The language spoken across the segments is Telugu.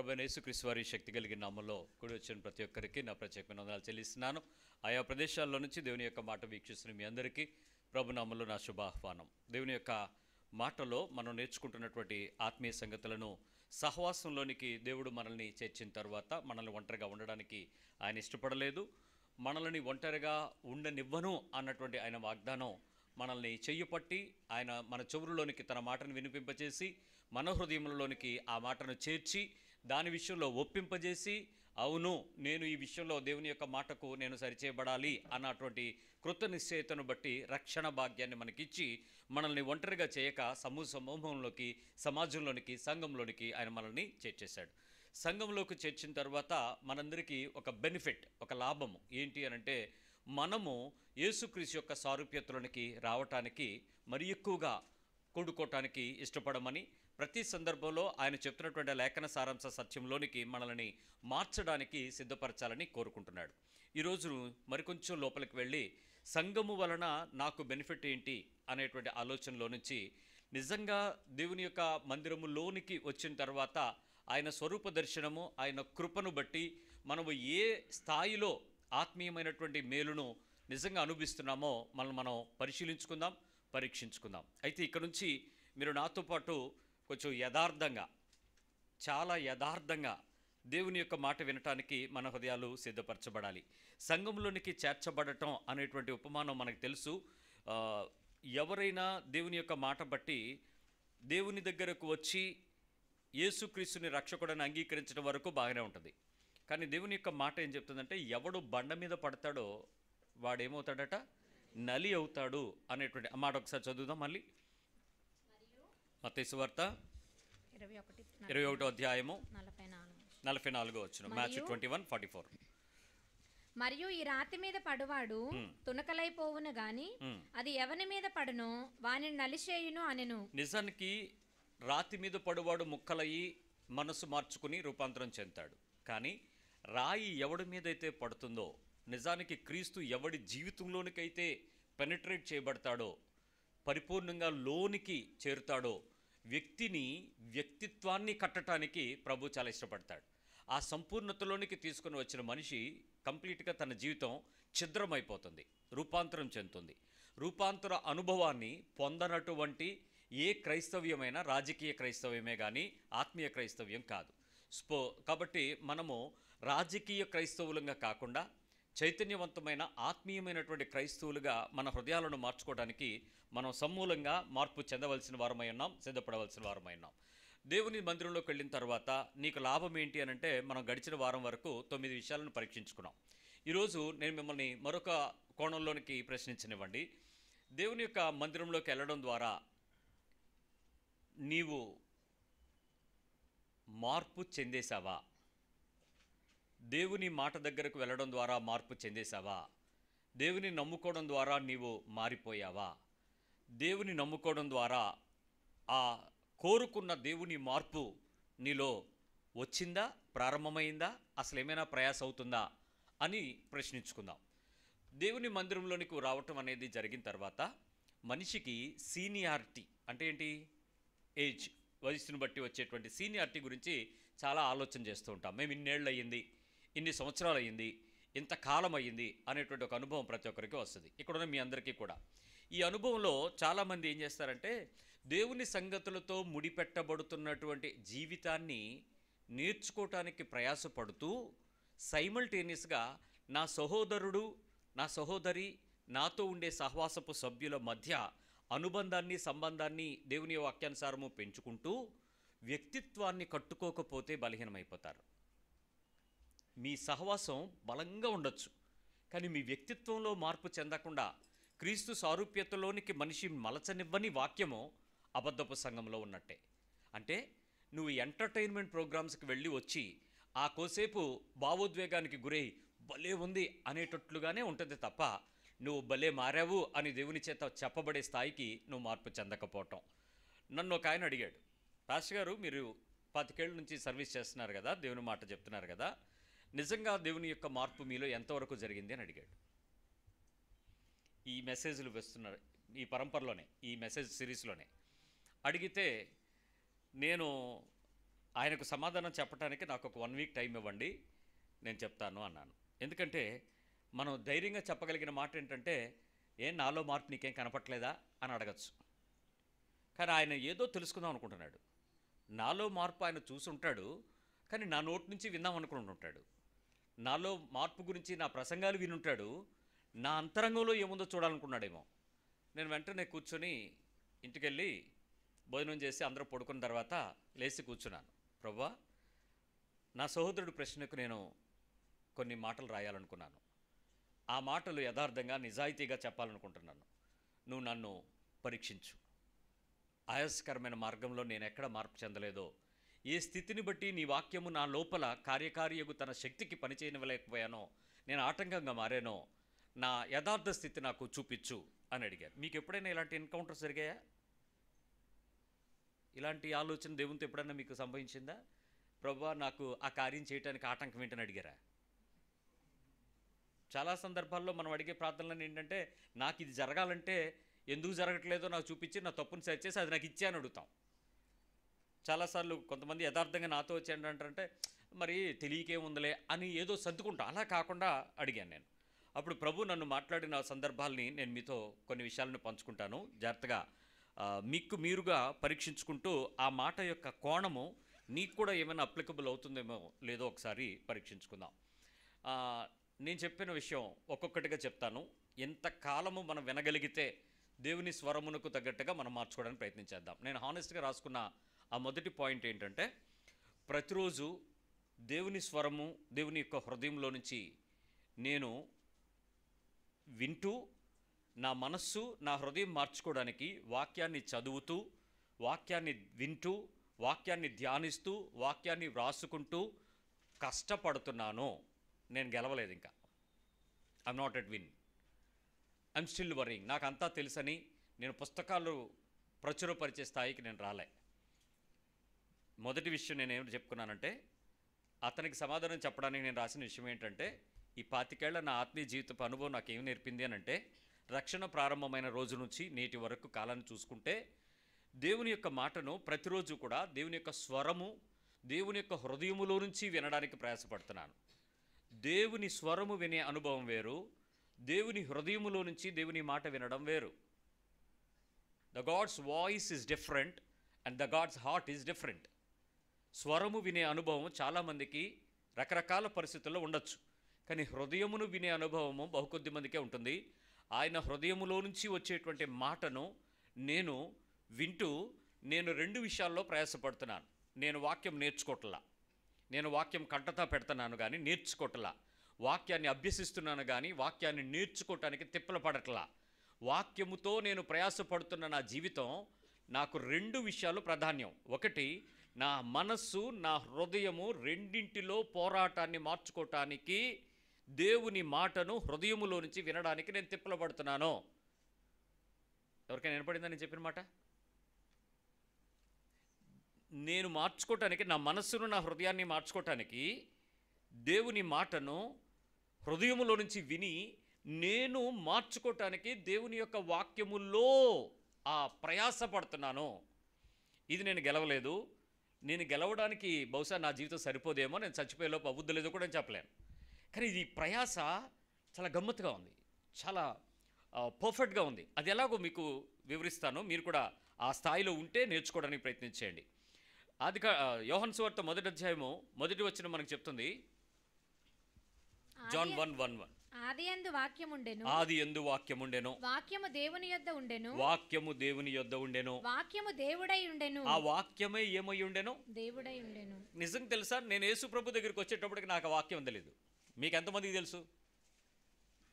ప్రభువైన యేసుక్రీస్తు వారి శక్తి కలిగిన నామములో కూడి వచ్చిన ప్రతి ఒక్కరికి నా ప్రత్యేకమైన వందనాలు చెల్లిస్తున్నాను. ఆయా ప్రదేశాల్లో నుంచి దేవుని యొక్క మాట వీక్షిస్తున్న మీ అందరికీ ప్రభు నామములో నా శుభాహ్వానం. దేవుని యొక్క మాటలో మనం నేర్చుకుంటున్నటువంటి ఆత్మీయ సంగతులను సహవాసంలోనికి దేవుడు మనల్ని చేర్చిన తర్వాత మనల్ని ఒంటరిగా ఉండడానికి ఆయన ఇష్టపడలేదు. మనల్ని ఒంటరిగా ఉండనివ్వను అన్నటువంటి ఆయన వాగ్దానం మనల్ని చెయ్యి ఆయన మన చెవులలోనికి తన మాటను వినిపింపజేసి మన హృదయంలోనికి ఆ మాటను చేర్చి దాని విషయంలో ఒప్పింపజేసి అవును నేను ఈ విషయంలో దేవుని యొక్క మాటకు నేను సరిచేయబడాలి అన్నటువంటి కృత నిశ్చయితను బట్టి రక్షణ భాగ్యాన్ని మనకిచ్చి మనల్ని ఒంటరిగా చేయక సమూహంలోకి సమాజంలోనికి సంఘంలోనికి ఆయన మనల్ని చేర్చేశాడు. సంఘంలోకి చేర్చిన తర్వాత మనందరికీ ఒక బెనిఫిట్, ఒక లాభము ఏంటి అనంటే మనము యేసుక్రీస్తు యొక్క సారూప్యతలోనికి రావటానికి మరి ఎక్కువగా కూడుకోవటానికి ఇష్టపడమని ప్రతి సందర్భంలో ఆయన చెప్తున్నటువంటి లేఖన సారాంశ సత్యంలోనికి మనల్ని మార్చడానికి సిద్ధపరచాలని కోరుకుంటున్నాడు. ఈరోజు మరికొంచెం లోపలికి వెళ్ళి సంఘము వలన నాకు బెనిఫిట్ ఏంటి అనేటువంటి ఆలోచనలో నుంచి నిజంగా దేవుని యొక్క మందిరములోనికి వచ్చిన తర్వాత ఆయన స్వరూప దర్శనము, ఆయన కృపను బట్టి మనము ఏ స్థాయిలో ఆత్మీయమైనటువంటి మేలును నిజంగా అనుభవిస్తున్నామో మనం పరిశీలించుకుందాం, పరీక్షించుకుందాం. అయితే ఇక్కడ నుంచి మీరు నాతో పాటు కొంచెం యథార్థంగా, చాలా యథార్థంగా దేవుని యొక్క మాట వినటానికి మన హృదయాలు సిద్ధపరచబడాలి. సంఘంలోనికి చేర్చబడటం అనేటువంటి ఉపమానం మనకు తెలుసు. ఎవరైనా దేవుని యొక్క మాట బట్టి దేవుని దగ్గరకు వచ్చి యేసుక్రీస్తుని రక్షకుడని అంగీకరించడం వరకు బాగానే ఉంటుంది. కానీ దేవుని యొక్క మాట ఏం చెప్తుందంటే ఎవడు బండ మీద పడతాడో వాడేమవుతాడట, నలి అవుతాడు అనేటువంటి ఆ మాట ఒకసారి చదువుదాం మళ్ళీ. మత్తయి సువార్త 21వ అధ్యాయము 44వ వచనం, మ్యాథ్యూ 21:44. మరియు ఈ రాతి మీద పడువాడు తునకలైపోవును గాని అది ఎవని మీద పడునో వానిని నలిచేయును అనెను. నిజానికి రాతి మీద పడువాడు ముక్కలయ్యి మనసు మార్చుకుని రూపాంతరం చెందుతాడు. కానీ రాయి ఎవడి మీదైతే పడుతుందో, నిజానికి క్రీస్తు ఎవడి జీవితంలోనికైతే పెనిట్రేట్ చేయబడతాడో, పరిపూర్ణంగా లోనికి చేరుతాడో, వ్యక్తిత్వాన్ని కట్టడానికి ప్రభు చాలా ఇష్టపడతాడు. ఆ సంపూర్ణతలోనికి తీసుకుని వచ్చిన మనిషి కంప్లీట్గా తన జీవితం ఛిద్రమైపోతుంది, రూపాంతరం చెందుతుంది. రూపాంతర అనుభవాన్ని పొందనటువంటి ఏ క్రైస్తవ్యమైనా రాజకీయ క్రైస్తవ్యమే కానీ ఆత్మీయ క్రైస్తవ్యం కాదు. కాబట్టి మనము రాజకీయ క్రైస్తవులుగా కాకుండా చైతన్యవంతమైన ఆత్మీయమైనటువంటి క్రైస్తవులుగా మన హృదయాలను మార్చుకోవడానికి మనం సమూలంగా మార్పు చెందవలసిన వారమై ఉన్నాం, సిద్ధపడవలసిన వారమై ఉన్నాం. దేవుని మందిరంలోకి వెళ్ళిన తర్వాత నీకు లాభం ఏంటి అనంటే మనం గడిచిన వారం వరకు 9 విషయాలను పరీక్షించుకున్నాం. ఈరోజు నేను మిమ్మల్ని మరొక కోణంలోనికి ప్రశ్నించనివ్వండి. దేవుని యొక్క మందిరంలోకి వెళ్ళడం ద్వారా నీవు మార్పు చెందేశావా? దేవుని మాట దగ్గరకు వెళ్ళడం ద్వారా మార్పు చెందేశావా? దేవుని నమ్ముకోవడం ద్వారా నీవు మారిపోయావా? దేవుని నమ్ముకోవడం ద్వారా ఆ కోరుకున్న దేవుని మార్పు నీలో వచ్చిందా, ప్రారంభమైందా, అసలు ఏమైనా ప్రయాస అవుతుందా అని ప్రశ్నించుకుందాం. దేవుని మందిరంలోనికి రావటం అనేది జరిగిన తర్వాత మనిషికి సీనియారిటీ అంటే ఏంటి, ఏజ్, వయసును బట్టి వచ్చేటువంటి సీనియారిటీ గురించి చాలా ఆలోచన చేస్తూ ఉంటాం. మేము ఇన్నేళ్ళు అయ్యింది, ఇన్ని సంవత్సరాలు అయ్యింది, ఇంత కాలం అయ్యింది అనేటువంటి ఒక అనుభవం ప్రతి ఒక్కరికి వస్తుంది. ఇక్కడున్న మీ అందరికీ కూడా ఈ అనుభవంలో చాలామంది ఏం చేస్తారంటే దేవుని సంగతులతో ముడిపెట్టబడుతున్నటువంటి జీవితాన్ని నేర్చుకోవటానికి ప్రయాసపడుతూ సైమల్టేనియస్గా నా సహోదరుడు, నా సహోదరి, నాతో ఉండే సహవాసపు సభ్యుల మధ్య అనుబంధాన్ని, సంబంధాన్ని దేవుని వాక్యానుసారము పెంచుకుంటూ వ్యక్తిత్వాన్ని కట్టుకోకపోతే బలహీనమైపోతారు. మీ సహవాసం బలంగా ఉండొచ్చు, కానీ మీ వ్యక్తిత్వంలో మార్పు చెందకుండా క్రీస్తు సారూప్యతలోనికి మనిషి మలచనివ్వని వాక్యము అబద్ధపు సంఘంలో ఉన్నట్టే. అంటే నువ్వు ఎంటర్టైన్మెంట్ ప్రోగ్రామ్స్కి వెళ్ళి వచ్చి ఆ కోసేపు భావోద్వేగానికి గురై భలే ఉంది అనేటట్లుగానే ఉంటుంది తప్ప నువ్వు భలే మారావు అని దేవుని చేత చెప్పబడే స్థాయికి నువ్వు మార్పు చెందకపోవటం. నన్ను ఒక ఆయన అడిగాడు, పాస్టర్ గారు మీరు 25 ఏళ్ళ నుంచి సర్వీస్ చేస్తున్నారు కదా, దేవుని మాట చెప్తున్నారు కదా, నిజంగా దేవుని యొక్క మార్పు మీలో ఎంతవరకు జరిగింది అని అడిగాడు. ఈ మెసేజ్లు వస్తున్నారు ఈ పరంపరలోనే, ఈ మెసేజ్ సిరీస్లోనే అడిగితే నేను ఆయనకు సమాధానం చెప్పడానికి నాకు ఒక 1 వీక్ టైం ఇవ్వండి, నేను చెప్తాను అన్నాను. ఎందుకంటే మనం ధైర్యంగా చెప్పగలిగిన మాట ఏంటంటే, ఏం నాలో మార్పు నీకేం కనపట్లేదా అని అడగచ్చు. కానీ ఆయన ఏదో తెలుసుకుందాం అనుకుంటున్నాడు. నాలో మార్పు ఆయన చూసుంటాడు, కానీ నా నోటి నుంచి విందాం అనుకుంటుంటాడు. నాలో మార్పు గురించి నా ప్రసంగాలు వినుంటాడు, నా అంతరంగంలో ఏముందో చూడాలనుకున్నాడేమో. నేను వెంటనే కూర్చొని ఇంటికెళ్ళి భోజనం చేసి అందరూ పడుకున్న తర్వాత లేచి కూర్చున్నాను. ప్రభువా, నా సహోదరుడి ప్రశ్నకు నేను కొన్ని మాటలు రాయాలనుకున్నాను. ఆ మాటలు యథార్థంగా నిజాయితీగా చెప్పాలనుకుంటున్నాను. నువ్వు నన్ను పరీక్షించు. ఆయాసకరమైన మార్గంలో నేను ఎక్కడ మార్పు చెందలేదో, ఏ స్థితిని బట్టి నీ వాక్యము నా లోపల కార్యకారియగు తన శక్తికి పనిచేయనివ్వలేకపోయానో, నేను ఆటంకంగా మారానో, నా యథార్థ స్థితి నాకు చూపించు అని అడిగారు. మీకు ఎప్పుడైనా ఇలాంటి ఎన్కౌంటర్స్ జరిగాయా? ఇలాంటి ఆలోచన దేవునితో ఎప్పుడైనా మీకు సంభవించిందా? ప్రభువా, నాకు ఆ కార్యం చేయడానికి ఆటంకం ఏంటని అడిగారా? చాలా సందర్భాల్లో మనం అడిగే ప్రార్థనలు ఏంటంటే, నాకు ఇది జరగాలంటే ఎందుకు జరగట్లేదో నాకు చూపించి నా తప్పును సరి చేసి అది నాకు ఇచ్చే అని అడుగుతాం. చాలాసార్లు కొంతమంది యథార్థంగా నాతో వచ్చి ఏంటంటే, మరి తెలియకేముందలే అని ఏదో సర్దుకుంటాం. అలా కాకుండా అడిగాను నేను. అప్పుడు ప్రభు నన్ను మాట్లాడిన సందర్భాల్ని నేను మీతో కొన్ని విషయాలను పంచుకుంటాను. జాగ్రత్తగా మీకు మీరుగా పరీక్షించుకుంటూ ఆ మాట యొక్క కోణము నీకు కూడా ఏమైనా అప్లికబుల్ అవుతుందేమో లేదో ఒకసారి పరీక్షించుకుందాం. నేను చెప్పిన విషయం ఒక్కొక్కటిగా చెప్తాను. ఎంతకాలము మనం వినగలిగితే దేవుని స్వరమునకు తగ్గట్టుగా మనం మార్చుకోవడానికి ప్రయత్నం చేద్దాం. నేను హానెస్ట్గా రాసుకున్న ఆ మొదటి పాయింట్ ఏంటంటే, ప్రతిరోజు దేవుని స్వరము దేవుని యొక్క హృదయంలో నుంచి నేను వింటూ నా మనస్సు నా హృదయం మార్చుకోవడానికి వాక్యాన్ని చదువుతూ, వాక్యాన్ని వింటూ, వాక్యాన్ని ధ్యానిస్తూ, వాక్యాన్ని వ్రాసుకుంటూ కష్టపడుతున్నాను. నేను గెలవలేదు ఇంకా. I'm not at win, I'm still worrying. నాకు అంతా తెలుసని నేను పుస్తకాలు ప్రచురపరిచే స్థాయికి నేను రాలే. మొదటి విషయం నేను ఏమిటి చెప్పుకున్నానంటే, అతనికి సమాధానం చెప్పడానికి నేను రాసిన విషయం ఏంటంటే, ఈ 25 ఏళ్ల నా ఆత్మీయ జీవితపు అనుభవం నాకు ఏమి నేర్పింది అని అంటే, రక్షణ ప్రారంభమైన రోజు నుంచి నేటి వరకు కాలాన్ని చూసుకుంటే దేవుని యొక్క మాటను ప్రతిరోజు కూడా దేవుని యొక్క స్వరము దేవుని యొక్క హృదయములో నుంచి వినడానికి ప్రయాసపడుతున్నాను. దేవుని స్వరము వినే అనుభవం వేరు, దేవుని హృదయములో నుంచి దేవుని మాట వినడం వేరు. The God's voice is different and the God's heart is different. స్వరము వినే అనుభవం చాలామందికి రకరకాల పరిస్థితుల్లో ఉండొచ్చు, కానీ హృదయమును వినే అనుభవము బహుకొద్ది మందికే ఉంటుంది. ఆయన హృదయములో నుంచి వచ్చేటువంటి మాటను నేను వింటూ నేను 2 విషయాల్లో ప్రయాసపడుతున్నాను. నేను వాక్యం నేర్చుకోవట్లా, నేను వాక్యం కంటతా పెడుతున్నాను కానీ నేర్చుకోవట్లా. వాక్యాన్ని అభ్యసిస్తున్నాను కానీ వాక్యాన్ని నేర్చుకోవటానికి తిప్పలు పడట్లా. వాక్యముతో నేను ప్రయాసపడుతున్న నా జీవితం నాకు 2 విషయాలు ప్రాధాన్యం. ఒకటి, నా మనస్సు నా హృదయము రెండింటిలో పోరాటాన్ని మార్చుకోవటానికి దేవుని మాటను హృదయములో నుంచి వినడానికి నేను తిప్పలు పడుతున్నాను. ఎవరికైనా వినపడిందా నేను చెప్పిన మాట? నేను మార్చుకోవటానికి, నా మనస్సును నా హృదయాన్ని మార్చుకోవటానికి దేవుని మాటను హృదయములో నుంచి విని నేను మార్చుకోవటానికి దేవుని యొక్క వాక్యములో ఆ ప్రయాసపడుతున్నాను. ఇది నేను గెలవలేదు. నేను గెలవడానికి బహుశా నా జీవితం సరిపోదేమో, నేను చచ్చిపోయేలోపు అవ్వద్దు లేదో కూడా నేను చెప్పలేను. కానీ ఇది ప్రయాస చాలా గమ్మత్తుగా ఉంది, చాలా పర్ఫెక్ట్గా ఉంది. అది ఎలాగో మీకు వివరిస్తాను. మీరు కూడా ఆ స్థాయిలో ఉంటే నేర్చుకోవడానికి ప్రయత్నించేయండి. యోహాను సువార్త 1వ అధ్యాయము 1వ వచనం మనకు చెప్తుంది. జాన్ 1:1. ఆదియందు వాక్యముండెను, ఆదియందు వాక్యముండెను, వాక్యము దేవుని యొద్ద ఉండెను, వాక్యము దేవుని యొద్ద ఉండెను, వాక్యము దేవుడై ఉండెను. ఆ వాక్యమే ఏమై ఉండెను? దేవుడై ఉండెను. నిజం తెలుసా, నేను యేసు ప్రభు దగ్గరికి వచ్చేటప్పటికి నాకు ఆ వాక్యం తెలియదు. మీకు ఎంతమందికి తెలుసు?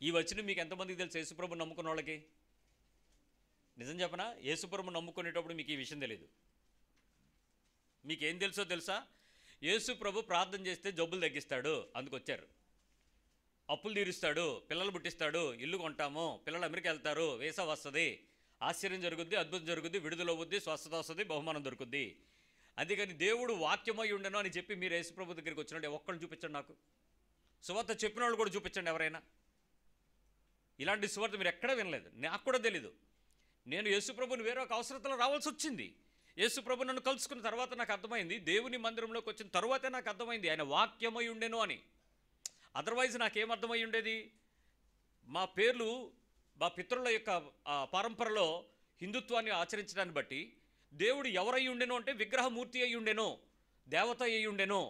ఈ వచనం మీకు ఎంతమందికి తెలుసు? యేసుప్రభు నమ్ముకున్న వాళ్ళకి నిజం చెప్పనా, యేసుప్రభు నమ్ముకునేటప్పుడు మీకు ఈ విషయం తెలియదు. మీకేం తెలుసో తెలుసా? యేసుప్రభు ప్రార్థన చేస్తే జబ్బులు తగ్గిస్తాడు, అందుకు వచ్చారు. అప్పులు తీరుస్తాడు, పిల్లలు పుట్టిస్తాడు, ఇల్లు కొంటాము, పిల్లలు అమెరికా వెళ్తారు, వీసా వస్తుంది, ఆశ్చర్యం జరుగుద్ది, అద్భుతం జరుగుద్ది, విడుదల అవుద్ది, స్వస్థత వస్తుంది, బహుమానం దొరుకుద్ది. అందుకని దేవుడు వాక్యమై ఉండను అని చెప్పి మీరు యేసుప్రభు దగ్గరికి వచ్చినట్టు ఒక్కళ్ళు చూపించండి. నాకు సువార్త చెప్పిన వాళ్ళు కూడా చూపించండి ఎవరైనా. ఇలాంటి సువార్త మీరు ఎక్కడా వినలేదు, నాకు కూడా తెలీదు. నేను యేసుప్రభుని వేరే ఒక అవసరతలో రావాల్సి వచ్చింది. యేసు ప్రభు నన్ను కలుసుకున్న తర్వాత నాకు అర్థమైంది, దేవుని మందిరంలోకి వచ్చిన తర్వాతే నాకు అర్థమైంది ఆయన వాక్యమై ఉండెను అని. అదర్వైజ్ నాకేం అర్థమై ఉండేది? మా పేర్లు మా పితరుల యొక్క పరంపరలో హిందుత్వాన్ని ఆచరించడాన్ని బట్టి దేవుడు ఎవరై ఉండెను అంటే విగ్రహమూర్తి అయి ఉండెను, దేవత అయి ఉండెను,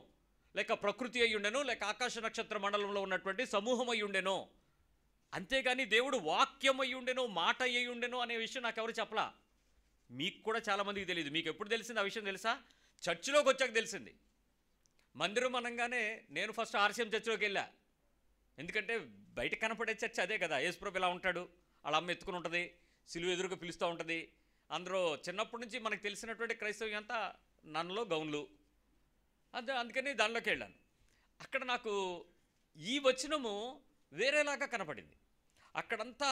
లేక ప్రకృతి అయి ఉండెను, లేక ఆకాశ నక్షత్ర మండలంలో ఉన్నటువంటి సమూహం అయి ఉండెను. అంతేగాని దేవుడు వాక్యం అయి ఉండెను, మాట అయి ఉండెను అనే విషయం నాకు ఎవరు చెప్పలా. మీకు కూడా చాలామందికి తెలియదు. మీకు ఎప్పుడు తెలిసింది ఆ విషయం తెలుసా? చర్చిలోకి వచ్చాక తెలిసింది. మందిరం అనగానే నేను ఫస్ట్ ఆర్సీఎం చర్చిలోకి వెళ్ళా. ఎందుకంటే బయట కనపడే చర్చ అదే కదా. యేసుప్రభు ఇలా ఉంటాడు, వాళ్ళ అమ్మ ఎత్తుకుని ఉంటుంది, సిలువ ఎదురుగా పిలుస్తూ ఉంటుంది. అందరూ చిన్నప్పటి నుంచి మనకు తెలిసినటువంటి క్రైస్తవ్యం అంతా నన్నులో గౌన్లు, అందుకని దానిలోకి వెళ్ళాను. అక్కడ నాకు ఈ వచనము వేరేలాగా కనపడింది. అక్కడంతా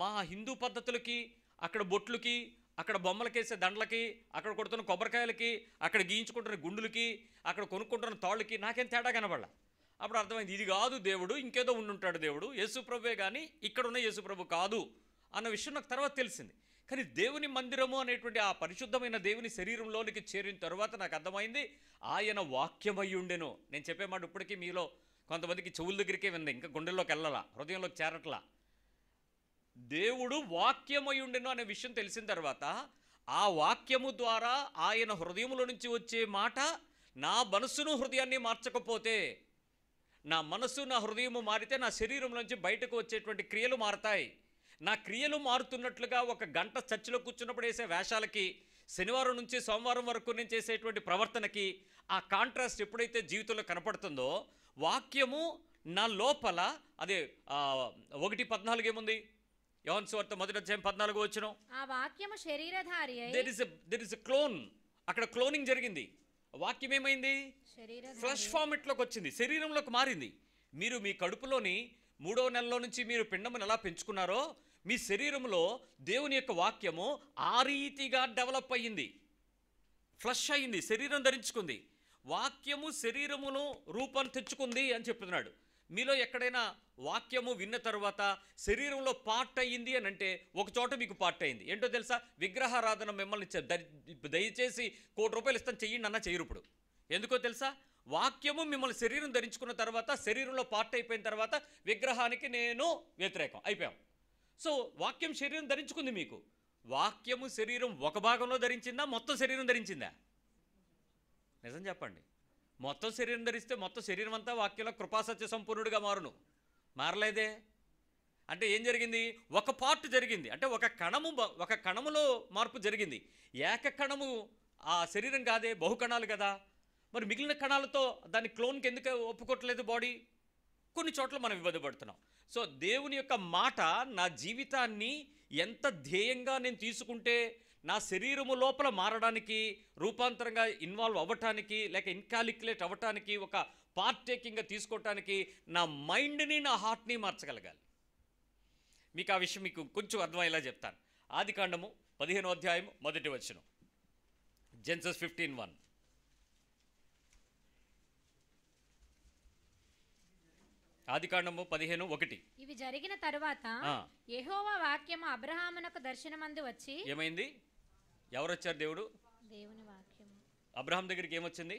మా హిందూ పద్ధతులకి, అక్కడ బొట్లుకి, అక్కడ బొమ్మలకేసే దండలకి, అక్కడ కొడుతున్న కొబ్బరికాయలకి, అక్కడ గీయించుకుంటున్న గుండులకి, అక్కడ కొనుక్కుంటున్న తాళ్ళకి నాకేం తేడా కనపడలా. అప్పుడు అర్థమైంది, ఇది కాదు దేవుడు, ఇంకేదో ఉండుంటాడు దేవుడు, యేసుప్రభువే కానీ ఇక్కడున్న యేసుప్రభు కాదు అన్న విషయం నాకు తర్వాత తెలిసింది. కానీ దేవుని మందిరము అనేటువంటి ఆ పరిశుద్ధమైన దేవుని శరీరంలోనికి చేరిన తర్వాత నాకు అర్థమైంది ఆయన వాక్యమై ఉండెను. నేను చెప్పే మాట ఇప్పటికీ మీలో కొంతమందికి చెవుల దగ్గరికే వింది, ఇంకా గుండెల్లోకి వెళ్ళాలా, హృదయంలోకి చేరట్లా. దేవుడు వాక్యమై ఉండెను అనే విషయం తెలిసిన తర్వాత ఆ వాక్యము ద్వారా ఆయన హృదయంలో నుంచి వచ్చే మాట నా మనస్సును హృదయాన్ని మార్చకపోతే, నా మనస్సు నా హృదయము మారితే నా శరీరం నుంచి బయటకు వచ్చేటువంటి క్రియలు మారతాయి. నా క్రియలు మారుతున్నట్లుగా ఒక గంట చర్చిలో కూర్చున్నప్పుడు వేసే వేషాలకి, శనివారం నుంచి సోమవారం వరకు నేను చేసేటువంటి ప్రవర్తనకి ఆ కాంట్రాస్ట్ ఎప్పుడైతే జీవితంలో కనపడుతుందో, వాక్యము నా లోపల అదే 1:14 ఏముంది? యోహాను సువార్త 1:14 వచనం, ఆ వాక్యము శరీరధారి అయి. There is a clone. అక్కడ క్లోనింగ్ జరిగింది. వాక్యం ఏమైంది? ఫ్లష్ ఫార్మెట్లోకి వచ్చింది, శరీరంలోకి మారింది. మీరు మీ కడుపులోని 3వ నెలలో నుంచి మీరు పిండమును ఎలా పెంచుకున్నారో మీ శరీరంలో దేవుని యొక్క వాక్యము ఆ రీతిగా డెవలప్ అయ్యింది, ఫ్లష్ అయింది, శరీరం ధరించుకుంది. వాక్యము శరీరమును రూపాన్ని తెచ్చుకుంది అని చెప్తున్నాడు. మీలో ఎక్కడైనా వాక్యము విన్న తర్వాత శరీరంలో పార్ట్ అయ్యింది అని అంటే ఒక చోట మీకు పార్ట్ అయింది. ఏంటో తెలుసా? విగ్రహారాధన మిమ్మల్ని దయచేసి ₹1,00,00,000 ఇస్తాను చెయ్యండి అన్న చెయ్యరు. ఇప్పుడు ఎందుకో తెలుసా? వాక్యము మిమ్మల్ని శరీరం ధరించుకున్న తర్వాత, శరీరంలో పార్ట్ అయిపోయిన తర్వాత విగ్రహానికి నేను వ్యతిరేకం అయిపోయాం. సో వాక్యం శరీరం ధరించుకుంది. మీకు వాక్యము శరీరం ఒక భాగంలో ధరించిందా, మొత్తం శరీరం ధరించిందా? నిజం చెప్పండి. మొత్తం శరీరం ధరిస్తే మొత్తం శరీరం అంతా వాక్యంలో కృపాసత్య సంపూర్ణుడిగా మారలేదే. అంటే ఏం జరిగింది? ఒక పార్ట్ జరిగింది, అంటే ఒక కణములో మార్పు జరిగింది. ఏక కణము ఆ శరీరం కాదే, బహుకణాలు కదా. మరి మిగిలిన కణాలతో దాని క్లోన్కి ఎందుకు ఒప్పుకోవట్లేదు బాడీ? కొన్ని చోట్ల మనం ఇబ్బందిపడుతున్నాం. సో దేవుని యొక్క మాట నా జీవితాన్ని ఎంత ధ్యేయంగా నేను తీసుకుంటే నా శరీరము లోపల మారడానికి, రూపాంతరంగా ఇన్వాల్వ్ అవ్వటానికి, లేక ఇన్కాలిక్యులేట్ అవ్వటానికి, ఒక పార్ట్ టేకింగ్గా తీసుకోవటానికి నా మైండ్ని నా హార్ట్ని మార్చగలగాలి. మీకు ఆ విషయం మీకు కొంచెం అర్థమయ్యేలా చెప్తాను. ఆదికాండము 15వ అధ్యాయం 1వ వచనం, జెన్సస్ 15:1. ఆదికాండము 15:1. ఇవి జరిగిన తరువాత యెహోవా వాక్యము అబ్రహామునకు దర్శనమందు వచ్చి. ఏమైంది? ఎవరు వచ్చారు? దేవుని వాక్యము అబ్రహాం దగ్గరికి ఏమొచ్చింది?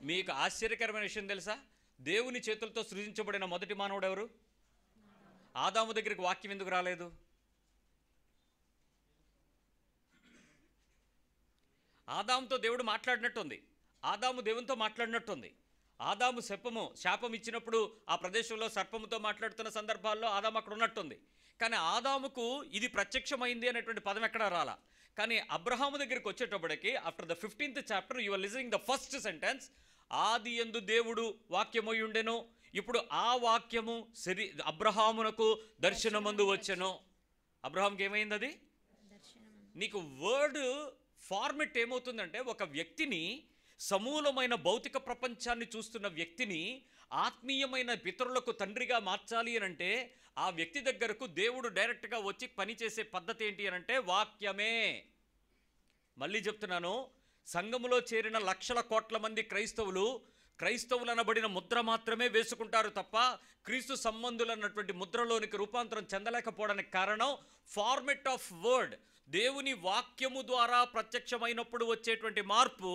మీకు ఆశ్చర్యకరమైన విషయం తెలుసా? దేవుని చేతులతో సృజించబడిన మొదటి మానవుడు ఎవరు? ఆదాము దగ్గరికి వాక్యం ఎందుకు రాలేదు? ఆదాముతో దేవుడు మాట్లాడినట్టుంది, ఆదాము దేవునితో మాట్లాడినట్టుంది. ఆదాము శాపం ఇచ్చినప్పుడు ఆ ప్రదేశంలో సర్పముతో మాట్లాడుతున్న సందర్భాల్లో ఆదాము అక్కడ ఉన్నట్టుంది. కానీ ఆదాముకు ఇది ప్రత్యక్షమైంది అనేటువంటి పదం ఎక్కడా రాలా. కానీ అబ్రహాము దగ్గరికి వచ్చేటప్పటికి after the 15th chapter you are listening the first sentence, ఆది యందు దేవుడు వాక్యమై ఉండెను. ఇప్పుడు ఆ వాక్యము అబ్రహామునకు దర్శనమందు వచ్చెను. అబ్రహాంకి ఏమైంది? అది నీకు వర్డ్ ఫార్మెట్ ఏమవుతుందంటే, ఒక వ్యక్తిని, సమూలమైన భౌతిక ప్రపంచాన్ని చూస్తున్న వ్యక్తిని ఆత్మీయమైన పితరులకు తండ్రిగా మార్చాలి అని అంటే ఆ వ్యక్తి దగ్గరకు దేవుడు డైరెక్ట్గా వచ్చి పనిచేసే పద్ధతి ఏంటి అని అంటే వాక్యమే. మళ్ళీ చెప్తున్నాను, సంఘములో చేరిన లక్షల కోట్ల మంది క్రైస్తవులు క్రైస్తవులు అనబడిన ముద్ర మాత్రమే వేసుకుంటారు తప్ప క్రీస్తు సంబంధులు అన్నటువంటి ముద్రలోనికి రూపాంతరం చెందలేకపోవడానికి కారణం ఫార్మెట్ ఆఫ్ వర్డ్. దేవుని వాక్యము ద్వారా ప్రత్యక్షమైనప్పుడు వచ్చేటువంటి మార్పు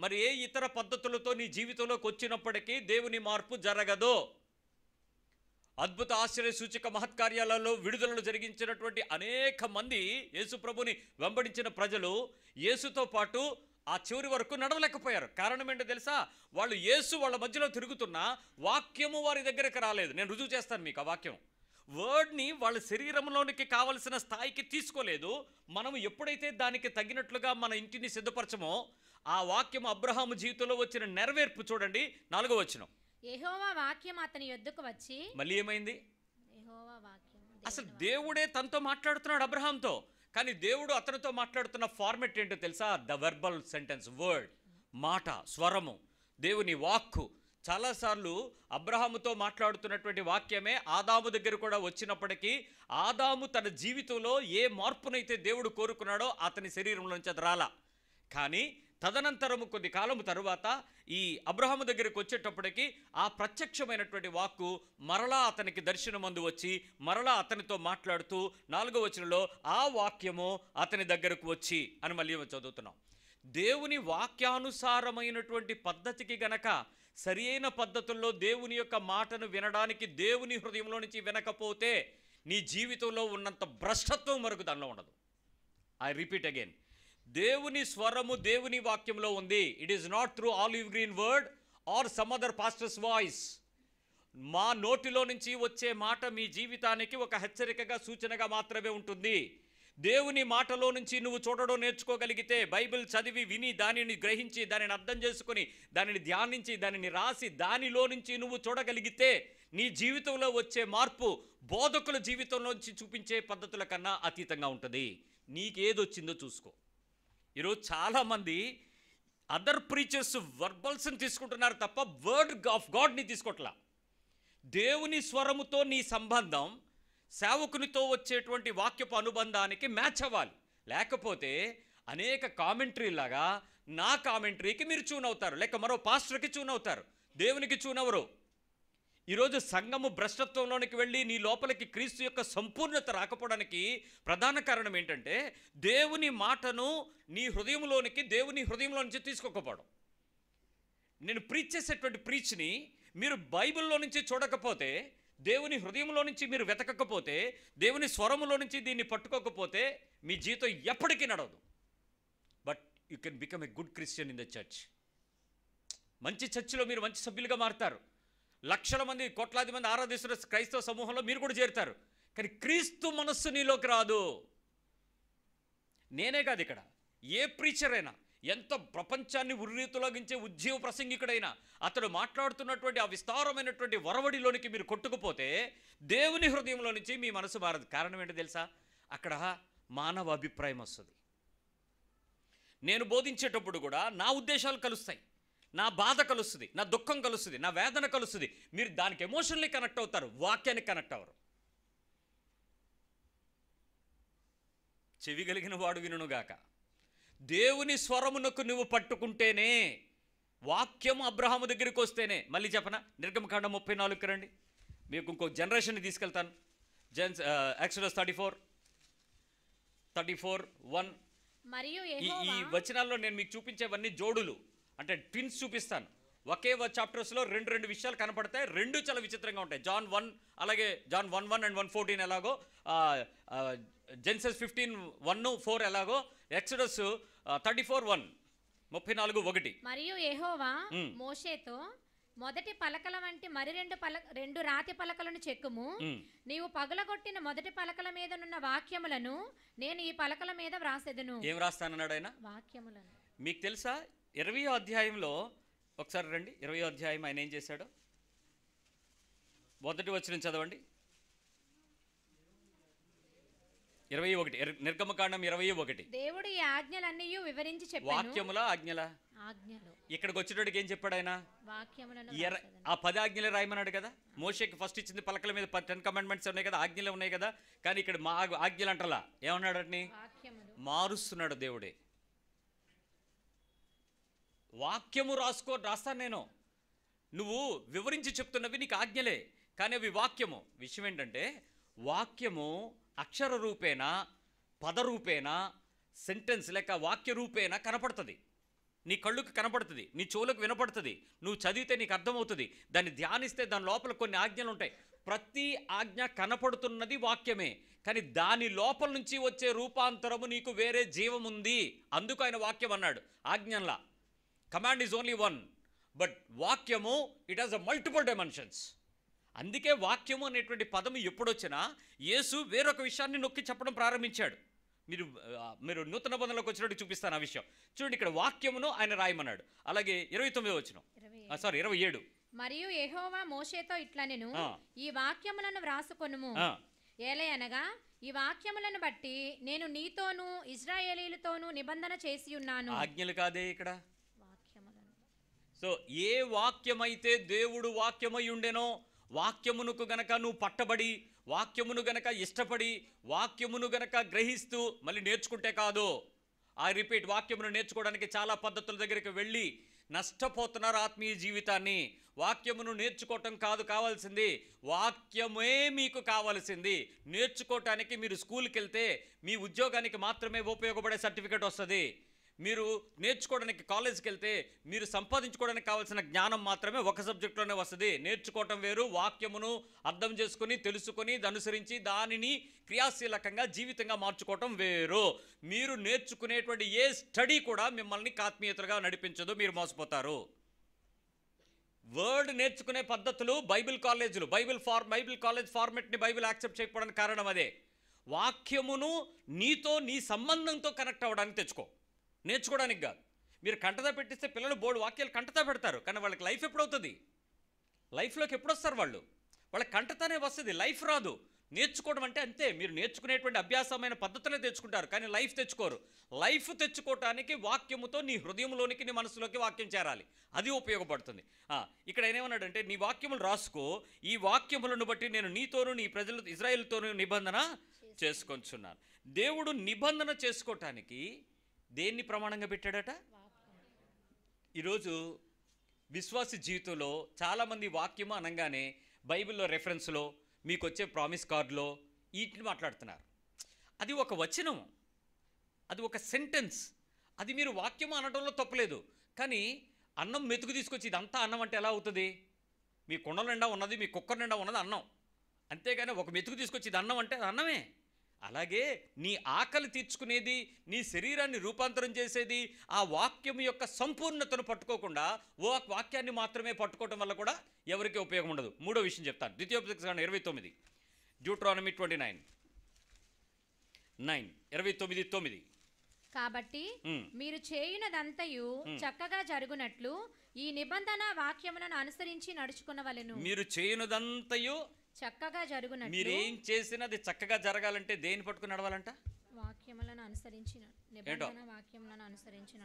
మరి ఏ ఇతర పద్ధతులతో నీ జీవితంలోకి వచ్చినప్పటికీ దేవుని మార్పు జరగదు. అద్భుత ఆశ్చర్య సూచక మహత్కార్యాలలో విడుదలలు జరిగించినటువంటి అనేక మంది యేసు ప్రభుని వెంబడించిన ప్రజలు యేసుతో పాటు ఆ చివరి వరకు నడవలేకపోయారు. కారణం ఏంటో తెలుసా? వాళ్ళు యేసు వాళ్ళ మధ్యలో తిరుగుతున్నా వాక్యము వారి దగ్గరకు రాలేదు. నేను రుజువు చేస్తాను మీకు. ఆ వాక్యం వర్డ్ని వాళ్ళ శరీరంలోనికి కావలసిన స్థాయికి తీసుకోలేదు. మనం ఎప్పుడైతే దానికి తగినట్లుగా మన ఇంటిని సిద్ధపరచమో ఆ వాక్యం అబ్రహాము జీవితంలో వచ్చిన నెరవేర్పు చూడండి. 4వ వచనం, యెహోవా వాక్యం అతని యొద్దకు వచ్చి. మళ్ళీ ఏమైంది? యెహోవా వాక్యం, అసలు దేవుడే తనతో మాట్లాడుతున్నాడు అబ్రహాంతో. కానీ దేవుడు అతనితో మాట్లాడుతున్న ఫార్మెట్ ఏంటో తెలుసా? ద వెర్బల్ సెంటెన్స్, వర్డ్, మాట, స్వరము, దేవుని వాక్కు. చాలాసార్లు అబ్రహాముతో మాట్లాడుతున్నటువంటి వాక్యమే ఆదాము దగ్గర కూడా వచ్చినప్పటికీ ఆదాము తన జీవితంలో ఏ మార్పునైతే దేవుడు కోరుకున్నాడో అతని శరీరంలో నుంచి అది రాలా. కానీ తదనంతరము కొద్ది కాలము తరువాత ఈ అబ్రహాము దగ్గరికి వచ్చేటప్పటికి ఆ ప్రత్యక్షమైనటువంటి వాక్కు మరలా అతనికి దర్శనమందు వచ్చి మరలా అతనితో మాట్లాడుతూ 4వ వచనంలో ఆ వాక్యము అతని దగ్గరకు వచ్చి అని మళ్ళీ చదువుతున్నాం. దేవుని వాక్యానుసారమైనటువంటి పద్ధతికి గనక సరి అయిన పద్ధతుల్లో దేవుని యొక్క మాటను వినడానికి దేవుని హృదయంలో నుంచి వినకపోతే నీ జీవితంలో ఉన్నంత భ్రష్టత్వం వరకు దానిలో ఉండదు. ఐ రిపీట్ అగైన్, దేవుని స్వరము దేవుని వాక్యంలో ఉంది. It is not through olive green word or some other pastors voice. మా నోటిలో నుంచి వచ్చే మాట మీ జీవితానికి ఒక హెచ్చరికగా సూచనగా మాత్రమే ఉంటుంది. దేవుని మాటలో నుంచి నువ్వు చూడడం నేర్చుకోగలిగితే, బైబిల్ చదివి విని దానిని గ్రహించి దానిని అర్థం చేసుకుని దానిని ధ్యానించి దానిని రాసి దానిలో నుంచి నువ్వు చూడగలిగితే నీ జీవితంలో వచ్చే మార్పు బోధకుల జీవితంలోంచి చూపించే పద్ధతుల కన్నా అతీతంగా ఉంటుంది. నీకేదొచ్చిందో చూసుకో. ఈరోజు చాలామంది అదర్ ప్రీచర్స్ వర్బల్స్ని తీసుకుంటున్నారు తప్ప వర్డ్ ఆఫ్ గాడ్ని తీసుకోవట్లా. దేవుని స్వరముతో నీ సంబంధం సేవకునితో వచ్చేటువంటి వాక్యపు అనుబంధానికి మ్యాచ్ అవ్వాలి. లేకపోతే అనేక కామెంటరీలాగా నా కామెంటరీకి మీరు ట్యూన్ అవుతారు, లేక మరో పాస్టర్కి ట్యూన్ అవుతారు, దేవునికి ట్యూన్ అవరు. ఈరోజు సంఘము భ్రష్టత్వంలోనికి వెళ్ళి నీ లోపలికి క్రీస్తు యొక్క సంపూర్ణత రాకపోవడానికి ప్రధాన కారణం ఏంటంటే దేవుని మాటను నీ హృదయంలోనికి దేవుని హృదయంలో నుంచి తీసుకోకపోవడం. నేను ప్రీచ్ చేసేటువంటి ప్రీచ్ని మీరు బైబిల్లో నుంచి చూడకపోతే, దేవుని హృదయంలో నుంచి మీరు వెతకకపోతే, దేవుని స్వరములో నుంచి దీన్ని పట్టుకోకపోతే మీ జీవితం ఎప్పటికీ నడవదు. But you can become a good Christian in the church. మంచి చర్చిలో మీరు మంచి సభ్యులుగా మారుతారు. లక్షల మంది, కోట్లాది మంది ఆరాధిస్తున్న క్రైస్తవ సమూహంలో మీరు కూడా చేరుతారు. కానీ క్రీస్తు మనస్సు నీలోకి రాదు. నేనే కాదు, ఇక్కడ ఏ ప్రీచర్ అయినా, ఎంత ప్రపంచాన్ని ఉర్రీతులగించే ఉజ్జీవ ప్రసంగికుడైనా అతడు మాట్లాడుతున్నటువంటి ఆ విస్తారమైనటువంటి వరవడిలోనికి మీరు కొట్టుకుపోతే దేవుని హృదయంలో నుంచి మీ మనసు మారదు. కారణం ఏంటో తెలుసా? అక్కడ మానవ అభిప్రాయం వస్తుంది. నేను బోధించేటప్పుడు కూడా నా ఉద్దేశాలు కలుస్తాయి, నా బాధ కలుస్తుంది, నా దుఃఖం కలుస్తుంది, నా వేదన కలుస్తుంది. మీరు దానికి ఎమోషనల్లీ కనెక్ట్ అవుతారు, వాక్యానికి కనెక్ట్ అవ్వరు. చెవి కలిగిన వాడు వినుగాక. దేవుని స్వరమునకు నువ్వు పట్టుకుంటేనే, వాక్యం అబ్రహాము దగ్గరికి వస్తేనే. మళ్ళీ చెప్పనా? నిర్గమకాండం 34కి రండి, మీకు ఇంకో జనరేషన్ని తీసుకెళ్తాను. ఎక్సోడస్ 34:1. మరియు ఈ వచనాల్లో నేను మీకు చూపించేవన్నీ జోడులు, అంటే ట్విన్స్ చూపిస్తాను. ఒకే చాప్టర్స్లో రెండు విషయాలు కనపడతాయి. రెండు చాలా విచిత్రంగా ఉంటాయి. జాన్ 1, అలాగే జాన్ 1:1 and 1:14 ఎలాగో, జెన్సస్ 15:1-4 ఎలాగో, ఎక్సోడస్ 34:1, 34:1. మరియు యెహోవా మోషేతో, మొదటి పలకల వంటి మరి రెండు రాతి పలకలను చెక్కుము. నీవు పగలగొట్టిన మొదటి పలకల మీద నున్న వాక్యములను నేను ఈ పలకల మీద వ్రాసెదను. ఏం రాస్తానన్నాడు ఆయన? వాక్యములను. మీకు తెలుసా 20వ అధ్యాయంలో ఒకసారి రండి. 20వ అధ్యాయం ఆయన ఏం చేశాడో మొదటి వచనం చదవండి. 21, నిర్గమకాండం 21. దేవుడు ఈ ఆజ్ఞలన్నీ వివరించి చెప్పాను. వాక్యముల ఆజ్ఞల? ఆజ్ఞలు. ఇక్కడికి వచ్చేటోడికి ఏం చెప్పాడు ఆయన? వాక్యములను. ఆ 10 ఆజ్ఞలు రాయమన్నాడు కదా. మోషేకి ఫస్ట్ ఇచ్చింది పలకల మీద 10 కమాండ్మెంట్స్ ఉన్నాయి కదా, ఆజ్ఞలు ఉన్నాయి కదా. కానీ ఇక్కడ మా ఆజ్ఞలు అంటలా, ఏమన్నాడు? అట్ని మారుస్తున్నాడు దేవుడే. వాక్యము రాస్తాను నేను. నువ్వు వివరించి చెప్తున్నవి నీకు ఆజ్ఞలే, కానీ అవి వాక్యము. విషయం ఏంటంటే వాక్యము అక్షర రూపేణ, పద రూపేణ, సెంటెన్స్ లేక వాక్య రూపేణ కనపడుతుంది. నీ కళ్ళుకు కనపడుతుంది, నీ చెవులకు వినపడుతుంది, నువ్వు చదివితే నీకు అర్థమవుతుంది, దాన్ని ధ్యానిస్తే దాని లోపల కొన్ని ఆజ్ఞలు ఉంటాయి. ప్రతి ఆజ్ఞ కనపడుతున్నది వాక్యమే, కానీ దాని లోపల నుంచి వచ్చే రూపాంతరము నీకు వేరే జీవం ఉంది. అందుకు ఆయన వాక్యం అన్నాడు. ఆజ్ఞంలా command is only one, but వాక్యము it has a multiple dimensions. అందుకే వాక్యము అనేటువంటి పదము ఎప్పుడొచ్చినా యేసు వేరొక విషయాన్ని నొక్కి చెప్పడం ప్రారంభించాడు. మీరు నూతన బంధంలోకి వచ్చినట్టు చూపిస్తాను ఆ విషయం. చూడండి, ఇక్కడ వాక్యమును ఆయన రాయమన్నాడు. అలాగే 29వ వచనం, 27. మరియు యెహోవా మోషేతో ఇట్లనెను, ఈ వాక్యములను వ్రాసుకొనుము, ఏలయనగా ఈ వాక్యములను బట్టి నేను నీతోనూ ఇశ్రాయేలీయులతోనూ నిబంధన చేసి ఉన్నాను. ఆజ్ఞలు కాదే ఇక్కడ. సో ఏ వాక్యమైతే దేవుడు వాక్యమై ఉండెనో, వాక్యమునకు గనక నువ్వు పట్టబడి, వాక్యమును గనక ఇష్టపడి, వాక్యమును గనక గ్రహిస్తూ మళ్ళీ నేర్చుకుంటే కాదు. ఐ రిపీట్, వాక్యమును నేర్చుకోవడానికి చాలా పద్ధతుల దగ్గరికి వెళ్ళి నష్టపోతున్నారు ఆత్మీయ జీవితాన్ని. వాక్యమును నేర్చుకోవటం కాదు కావాల్సింది, వాక్యమే మీకు కావాల్సింది. నేర్చుకోవటానికి మీరు స్కూల్కి వెళ్తే మీ ఉద్యోగానికి మాత్రమే ఉపయోగపడే సర్టిఫికేట్ వస్తుంది. మీరు నేర్చుకోవడానికి కాలేజ్కి వెళ్తే మీరు సంపాదించుకోవడానికి కావాల్సిన జ్ఞానం మాత్రమే ఒక సబ్జెక్టులోనే వస్తుంది. నేర్చుకోవటం వేరు, వాక్యమును అర్థం చేసుకుని, తెలుసుకొని, అనుసరించి దానిని క్రియాశీలకంగా జీవితంగా మార్చుకోవటం వేరు. మీరు నేర్చుకునేటువంటి ఏ స్టడీ కూడా మిమ్మల్ని ఆత్మీయతగా నడిపించదు, మీరు మోసపోతారు. వర్డ్ నేర్చుకునే పద్ధతులు బైబిల్ కాలేజీలు, బైబిల్ కాలేజ్ ఫార్మెట్ని బైబిల్ యాక్సెప్ట్ చేయకపోవడానికి కారణం అదే. వాక్యమును నీతో, నీ సంబంధంతో కనెక్ట్ అవ్వడానికి తెచ్చుకో, నేర్చుకోవడానికి కాదు. మీరు కంటతా పెట్టిస్తే పిల్లలు బోర్డు వాక్యాలు కంటతా పెడతారు, కానీ వాళ్ళకి లైఫ్ ఎప్పుడవుతుంది? లైఫ్లోకి ఎప్పుడు వస్తారు వాళ్ళు? వాళ్ళకి కంటతానే వస్తుంది, లైఫ్ రాదు. నేర్చుకోవడం అంటే అంతే, మీరు నేర్చుకునేటువంటి అభ్యాసమైన పద్ధతులే తెచ్చుకుంటారు, కానీ లైఫ్ తెచ్చుకోరు. లైఫ్ తెచ్చుకోవటానికి వాక్యముతో నీ హృదయంలోనికి, నీ మనసులోకి వాక్యం చేరాలి, అది ఉపయోగపడుతుంది. ఇక్కడ ఏమన్నాడంటే, నీ వాక్యములు రాసుకో, ఈ వాక్యములను బట్టి నేను నీతోనూ నీ ప్రజలు ఇజ్రాయేలుతోనూ నిబంధన చేసుకొంచున్నాను. దేవుడు నిబంధన చేసుకోవటానికి దేన్ని ప్రమాణంగా పెట్టాడట? ఈరోజు విశ్వాస జీవితంలో చాలామంది వాక్యము అనగానే బైబిల్లో రెఫరెన్స్లో, మీకు వచ్చే ప్రామిస్ కార్డులో వీటిని మాట్లాడుతున్నారు. అది ఒక వచనం, అది ఒక సెంటెన్స్, అది మీరు వాక్యము అనడంలో తప్పలేదు. కానీ అన్నం మెతుకు తీసుకొచ్చి ఇదంతా అన్నం అంటే ఎలా అవుతుంది? మీ కుండల నిండా ఉన్నది, మీ కుక్కర్ నిండా ఉన్నది అన్నం, అంతేగాని ఒక మెతుకు తీసుకొచ్చి ఇది అన్నం అంటే అన్నమే. అలాగే నీ ఆకలి తీర్చుకునేది, నీ శరీరాన్ని రూపాంతరం చేసేది ఆ వాక్యం యొక్క సంపూర్ణతను పట్టుకోకుండా వాక్యాన్ని మాత్రమే పట్టుకోవటం వల్ల కూడా ఎవరికీ ఉపయోగం ఉండదు. మూడో విషయం చెప్తాను, ద్వితీయోపదేశకాండం 29, డ్యూట్రానమీ 29:9. కాబట్టి మీరు చేయునదంతయు చక్కగా జరుగునట్లు ఈ నిబంధన వాక్యములను అనుసరించి నడుచుకునవలెను. మీరు చేయునదంతయు చక్కగా జరుగునట్లు, మీరేం చేసినది చక్కగా జరగాలంటే దేని పట్టుకుని నడవాలంట? వాక్యములను అనుసరించి, నిబంధన వాక్యములను అనుసరించి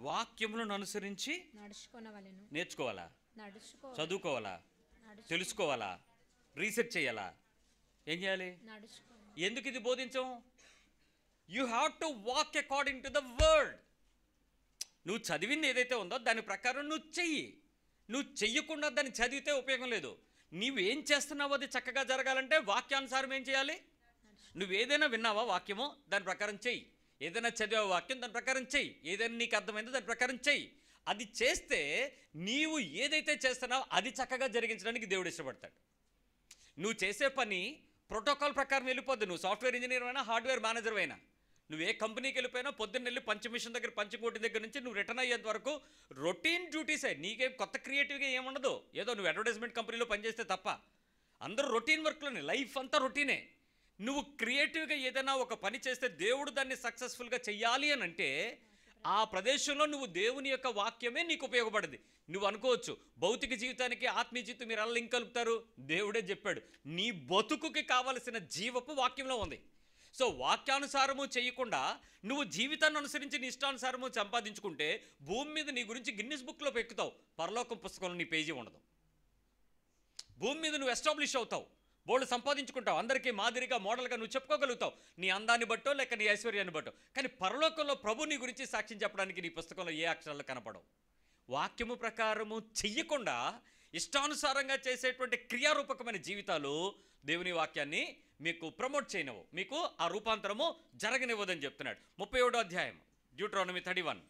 వాక్యములను అనుసరించి నడుచుకునవలెను. నేర్చుకోవాలా? చదువుకోవాలా? తెలుసుకోవాలా? రీసెర్చ్ చేయాలా? ఏం చేయాలి? ఎందుకు ఇది బోధించం? You have to walk according to the word. నువ్వు చదివింది ఏదైతే ఉందో దాని ప్రకారం నువ్వు చెయ్యి. నువ్వు చెయ్యకుండా దాన్ని చదివితే ఉపయోగం లేదు. నువ్వేం చేస్తున్నావో అది చక్కగా జరగాలంటే వాక్యానుసారం ఏం చేయాలి? నువ్వు ఏదైనా విన్నావా వాక్యమో దాని ప్రకారం చెయ్యి, ఏదైనా చదివావా వాక్యం దాని ప్రకారం చెయ్యి, ఏదైనా నీకు అర్థమైందో దాని ప్రకారం చెయ్యి. అది చేస్తే నీవు ఏదైతే చేస్తున్నావో అది చక్కగా జరిగించడానికి దేవుడు ఇష్టపడతాడు. నువ్వు చేసే పని ప్రోటోకాల్ ప్రకారం వెళ్ళిపోద్దు. నువ్వు సాఫ్ట్వేర్ ఇంజనీర్ అయినా, హార్డ్వేర్ మేనేజర్ అయినా, నువ్వు ఏ కంపెనీకి వెళ్ళిపోయినా పొద్దున్న వెళ్ళి పంచమిషన్ దగ్గర, పంచకోటి దగ్గర నుంచి నువ్వు రిటర్న్ అయ్యేంత వరకు రొటీన్ డ్యూటీసే. నీకేం కొత్త క్రియేటివ్గా ఏముండదు. ఏదో నువ్వు అడ్వర్టైజ్మెంట్ కంపెనీలో పనిచేస్తే తప్ప అందరూ రొటీన్ వర్క్లోనే, లైఫ్ అంతా రొటీనే. నువ్వు క్రియేటివ్గా ఏదైనా ఒక పని చేస్తే దేవుడు దాన్ని సక్సెస్ఫుల్గా చెయ్యాలి అని అంటే ఆ ప్రదేశంలో నువ్వు దేవుని యొక్క వాక్యమే నీకు ఉపయోగపడింది. నువ్వు అనుకోవచ్చు భౌతిక జీవితానికి ఆత్మీయ జీవితం మీరు అలా లింక్ కలుపుతారు. దేవుడే చెప్పాడు, నీ బతుకుకి కావలసిన జీవపు వాక్యంలో ఉంది. సో వాక్యానుసారము చేయకుండా నువ్వు జీవితాన్ని అనుసరించి నీ ఇష్టానుసారము సంపాదించుకుంటే భూమి మీద నీ గురించి గిన్నిస్ బుక్లో ఎక్కుతావు, పరలోకం పుస్తకంలో నీ పేజీ ఉండదు. భూమి మీద నువ్వు ఎస్టాబ్లిష్ అవుతావు, బోర్డు సంపాదించుకుంటావు, అందరికీ మాదిరిగా మోడల్గా నువ్వు చెప్పుకోగలుగుతావు, నీ అందాన్ని బట్టో లేక నీ ఐశ్వర్యాన్ని బట్టో. కానీ పరలోకంలో ప్రభు నీ గురించి సాక్ష్యం చెప్పడానికి నీ పుస్తకంలో ఏ అక్షరాలు కనపడవు. వాక్యము ప్రకారము చెయ్యకుండా ఇష్టానుసారంగా చేసేటువంటి క్రియారూపకమైన జీవితాలు దేవుని వాక్యాన్ని మీకు ప్రమోట్ చేయనివ్వు, మీకు ఆ రూపాంతరము జరగనివ్వదని చెప్తున్నాడు. 31వ అధ్యాయం డ్యూటరానమీ 31,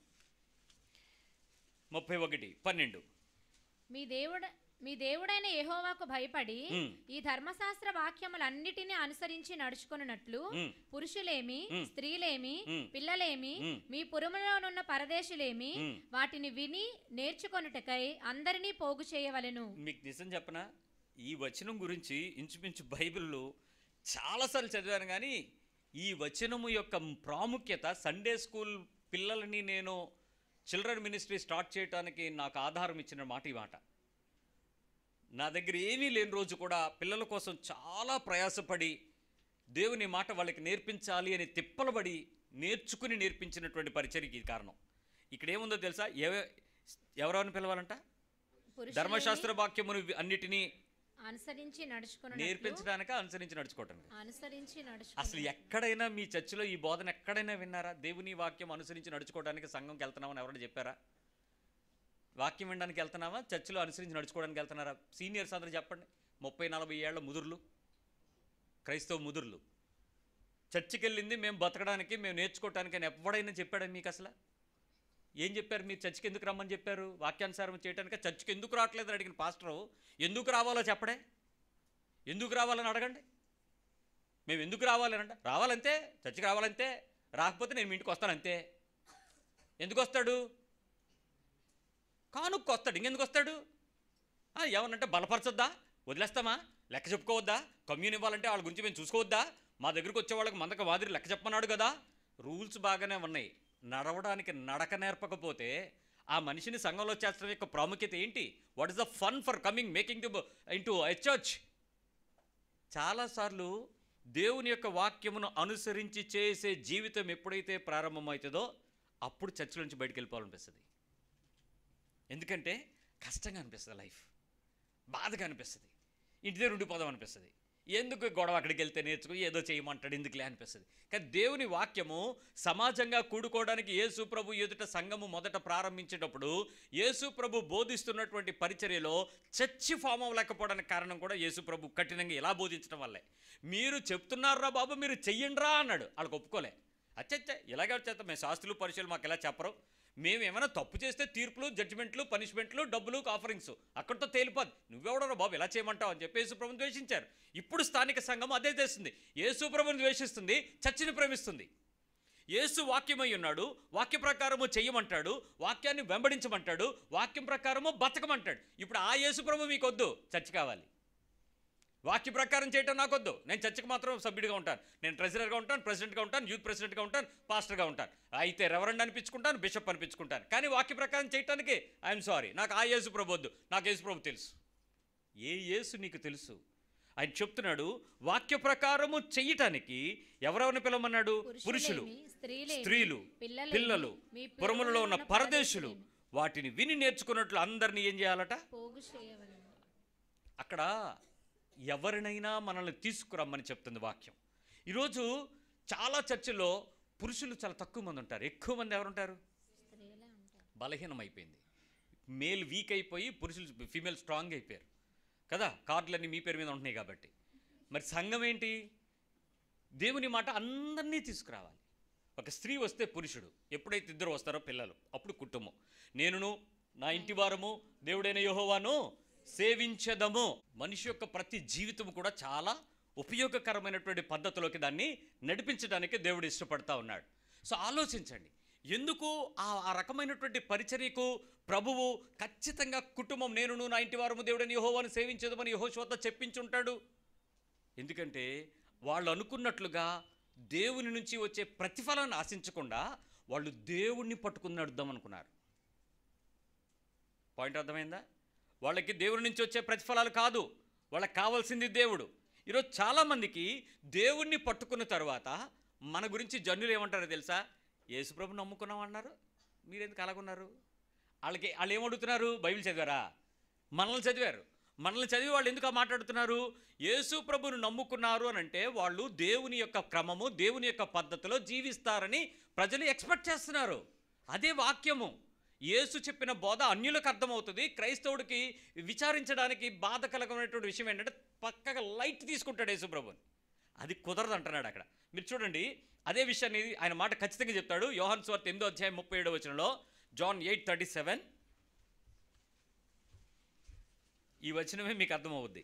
31, 12. మీ దేవుడైన యెహోవాకు భయపడి ఈ ధర్మశాస్త్ర వాక్యములన్నిటినీ అనుసరించి నడుచుకొనున్నట్లు పురుషులేమి, స్త్రీలేమి, పిల్లలేమి, మీ పురములోనున్న పరదేశులేమి వాటిని విని నేర్చుకొనుటకై అందరినీ పోగు చేయవలెను. మీకు నిజం చెప్పనా, ఈ వచనం గురించి ఇంచుమించు బైబిల్లో చాలాసార్లు చదివాను, కానీ ఈ వచనము యొక్క ప్రాముఖ్యత సండే స్కూల్ పిల్లలని నేను చిల్డ్రన్ మినిస్ట్రీ స్టార్ట్ చేయడానికి నాకు ఆధారం ఇచ్చిన మాట ఈ మాట. నా దగ్గర ఏమీ లేని రోజు కూడా పిల్లల కోసం చాలా ప్రయాసపడి దేవుని మాట వాళ్ళకి నేర్పించాలి అని తిప్పలబడి నేర్చుకుని నేర్పించినటువంటి పరిచర్యకి కారణం. ఇక్కడ ఏముందో తెలుసా? ఎవరెవరిని పిలవాలంట? ధర్మశాస్త్ర వాక్యమును అన్నిటినీ అనుసరించి నేర్పించడానిక, అనుసరించి నడుచుకోవటానికి. అనుసరించి అసలు ఎక్కడైనా మీ చర్చిలో ఈ బోధన ఎక్కడైనా విన్నారా? దేవుని వాక్యం అనుసరించి నడుచుకోవడానికి సంఘంకి వెళ్తున్నామని ఎవరైనా చెప్పారా? వాక్యం వినడానికి వెళ్తున్నావా, చర్చిలో అనుసరించి నడుచుకోవడానికి వెళ్తున్నారా? సీనియర్స్ అందరూ చెప్పండి. 30-40 ఏళ్ల ముదుర్లు, క్రైస్తవ ముదుర్లు చర్చికి వెళ్ళింది మేము బతకడానికి, మేము నేర్చుకోవటానికి అని ఎవడైనా చెప్పాడా మీకు? అసలు ఏం చెప్పారు? మీరు చర్చికి ఎందుకు రమ్మని చెప్పారు? వాక్యానుసారం చేయడానికి. చర్చికి ఎందుకు రావట్లేదు అడిగిన పాస్టరు ఎందుకు రావాలో చెప్పడే, ఎందుకు రావాలని అడగండి. మేము ఎందుకు రావాలని అంట, రావాలంతే, చర్చికి రావాలంతే, రాకపోతే నేను మీ ఇంటికి వస్తానంతే. ఎందుకు వస్తాడు? కానుక్కు వస్తాడు, ఇంకెందుకు వస్తాడు? ఏమనంటే బలపరచొద్దా, వదిలేస్తామా, లెక్క చెప్పుకోవద్దా, కమ్యూన్ ఇవ్వాలంటే వాళ్ళ గురించి మేము చూసుకోవద్దా, మా దగ్గరికి వచ్చే వాళ్ళకి మందక మాదిరి లెక్క చెప్పమన్నాడు కదా. రూల్స్ బాగానే ఉన్నాయి, నడవడానికి నడక నేర్పకపోతే ఆ మనిషిని సంఘంలో చేర్చడం యొక్క ప్రాముఖ్యత ఏంటి? What is the fun for coming making into a church? చాలాసార్లు దేవుని యొక్క వాక్యమును అనుసరించి చేసే జీవితం ఎప్పుడైతే ప్రారంభమవుతుందో అప్పుడు చర్చ్ నుంచి బయటకు వెళ్ళిపోవాలనిపిస్తుంది. ఎందుకంటే కష్టంగా అనిపిస్తుంది, లైఫ్ బాధగా అనిపిస్తుంది, ఇంటి దగ్గర ఉండిపోదాం అనిపిస్తుంది. ఎందుకు గొడవ, అక్కడికి వెళ్తే నేర్చుకో, ఏదో చేయమంటాడు ఎందుకులే అనిపిస్తుంది. కానీ దేవుని వాక్యము సమాజంగా కూడుకోవడానికి యేసు ప్రభు ఎదుట సంఘము మొదట ప్రారంభించేటప్పుడు యేసు ప్రభు బోధిస్తున్నటువంటి పరిచర్యలో చర్చి ఫామ్ అవ్వలేకపోవడానికి కారణం కూడా యేసు ప్రభు కఠినంగా ఇలా బోధించడం వల్లే. మీరు చెప్తున్నారా బాబు, మీరు చెయ్యండిరా అన్నాడు. వాళ్ళకి ఒప్పుకోలే. అచ్చచ్చ ఇలాగే వచ్చేస్తాం, మేము శాస్త్రులు పరిచయాలు మాకు ఎలా చెప్పరు, మేము ఏమైనా తప్పు చేస్తే తీర్పులు, జడ్జిమెంట్లు, పనిష్మెంట్లు, డబ్బులు, ఆఫరింగ్స్ అక్కడితో తేలిపోదు, నువ్వెవడరా బాబు ఎలా చేయమంటావు అని చెప్పి యేసుప్రభుని ద్వేషించారు. ఇప్పుడు స్థానిక సంఘం అదే చేస్తుంది, యేసుప్రభుని ద్వేషిస్తుంది, చర్చిని ప్రేమిస్తుంది. యేసు వాక్యమై ఉన్నాడు, వాక్య ప్రకారము చెయ్యమంటాడు, వాక్యాన్ని వెంబడించమంటాడు, వాక్యం ప్రకారము బతకమంటాడు. ఇప్పుడు ఆ యేసుప్రభు మీకు వద్దు, చర్చి కావాలి. వాక్య ప్రకారం చేయటం నాకొద్దు, నేను చర్చికి మాత్రం సభ్యుడిగా ఉంటాను, నేను ట్రెజరర్గా ఉంటాను, ప్రెసిడెంట్గా ఉంటాను, యూత్ ప్రెసిడెంట్గా ఉంటాను, పాస్టర్గా ఉంటాను, అయితే రెవరెండ్ అనిపించుకుంటాను, బిషప్ అనిపించుకుంటాను. కానీ వాక్య ప్రకారం చేయటానికి ఐఎమ్ సారీ, నాకు ఆ యేసు ప్రభు వద్దు, నాకు యేసు ప్రభు తెలుసు. ఏ యేసు నీకు తెలుసు? ఆయన చెప్తున్నాడు వాక్య ప్రకారము చెయ్యటానికి ఎవరెవరిని పిలవమన్నాడు? పురుషులు, స్త్రీలు, పిల్లలు, పురములలో ఉన్న పరదేశులు వాటిని విని నేర్చుకున్నట్లు అందరినీ ఏం చేయాలట? అక్కడ ఎవరినైనా మనల్ని తీసుకురమ్మని చెప్తుంది వాక్యం. ఈరోజు చాలా చర్చిలో పురుషులు చాలా తక్కువ మంది ఉంటారు, ఎక్కువ మంది ఎవరుంటారు? బలహీనం అయిపోయింది, మేల్ వీక్ అయిపోయి పురుషులు ఫీమేల్ స్ట్రాంగ్ అయిపోయారు కదా. కార్డులన్నీ మీ పేరు మీద ఉంటున్నాయి కాబట్టి. మరి సంఘం ఏంటి? దేవుని మాట అందరినీ తీసుకురావాలి. ఒక స్త్రీ వస్తే పురుషుడు, ఎప్పుడైతే ఇద్దరు వస్తారో పిల్లలు, అప్పుడు కుటుంబం. నేనును నా ఇంటి వారము దేవుడైన యెహోవాను సేవించదము. మనిషి యొక్క ప్రతి జీవితం కూడా చాలా ఉపయోగకరమైనటువంటి పద్ధతిలోకి దాన్ని నడిపించడానికి దేవుడు ఇష్టపడతా ఉన్నాడు. సో ఆలోచించండి, ఎందుకు ఆ రకమైనటువంటి పరిచర్యకు ప్రభువు ఖచ్చితంగా కుటుంబం, నేనును నా ఇంటి వారము దేవుడైన యెహోవాను సేవించదమని యెహోషువతో చెప్పించుంటాడు? ఎందుకంటే వాళ్ళు అనుకున్నట్లుగా దేవుని నుంచి వచ్చే ప్రతిఫలాన్ని ఆశించకుండా వాళ్ళు దేవుణ్ణి పట్టుకుని నడుద్దాం అనుకున్నారు. పాయింట్ అర్థమైందా? వాళ్ళకి దేవుడి నుంచి వచ్చే ప్రతిఫలాలు కాదు, వాళ్ళకి కావాల్సింది దేవుడు. ఈరోజు చాలామందికి దేవుణ్ణి పట్టుకున్న తర్వాత మన గురించి జనులు ఏమంటారో తెలుసా? యేసుప్రభు నమ్ముకున్నాం అన్నారు, మీరెందుకు అలాగున్నారు? వాళ్ళు ఏమడుగుతున్నారు? బైబిల్ చదివారా? మనల్ని చదివారు. మనల్ని చదివి వాళ్ళు ఎందుకు మాట్లాడుతున్నారు? యేసుప్రభును నమ్ముకున్నారు అని అంటే వాళ్ళు దేవుని యొక్క క్రమము, దేవుని యొక్క పద్ధతిలో జీవిస్తారని ప్రజలు ఎక్స్పెక్ట్ చేస్తున్నారు. అదే వాక్యము. యేసు చెప్పిన బోధ అన్యులకు అర్థమవుతుంది, క్రైస్తవుడికి విచారించడానికి బాధకరమైనటువంటి విషయం ఏంటంటే పక్కగా లైట్ తీసుకుంటాడు యేసు ప్రభుని. అది కుదరదు అంటున్నాడు అక్కడ. మీరు చూడండి, అదే విషయాన్ని ఆయన మాట ఖచ్చితంగా చెప్తాడు. యోహాను సువార్త 8:37 జాన్ 8:37. ఈ వచనమే మీకు అర్థమవుద్ది.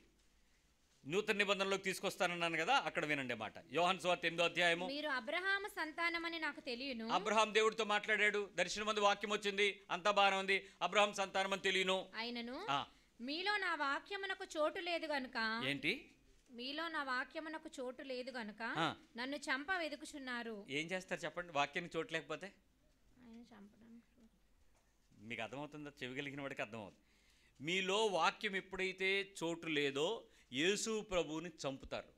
నూతన నిబంధనలోకి తీసుకొస్తానన్నాను కదా, అక్కడ వినండి మాట. యోహాను సువార్త 8 మీరు అబ్రహాము సంతానమని నాకు తెలియను. అబ్రహాం దేవుడితో మాట్లాడాడు, దర్శనం మంది వాక్యం వచ్చింది, అంతా బాగానే ఉంది. అబ్రహాం సంతానం అని తెలియను. అయినను మీలో నా వాక్యమునకు చోటు లేదు గనుక, ఏంటి మీలో నా వాక్యమునకు చోటు లేదు గనుక నన్ను చంప వెదుకుచున్నారు. ఏం చేస్తారు చెప్పండి, వాక్యానికి చోటు లేకపోతే? మీకు అర్థమవుతుందా? చెవిగలిగిన వాడికి అర్థమవుతుంది. మీలో వాక్యం ఎప్పుడైతే చోటు లేదో యేసు ప్రభువుని చంపుతారు.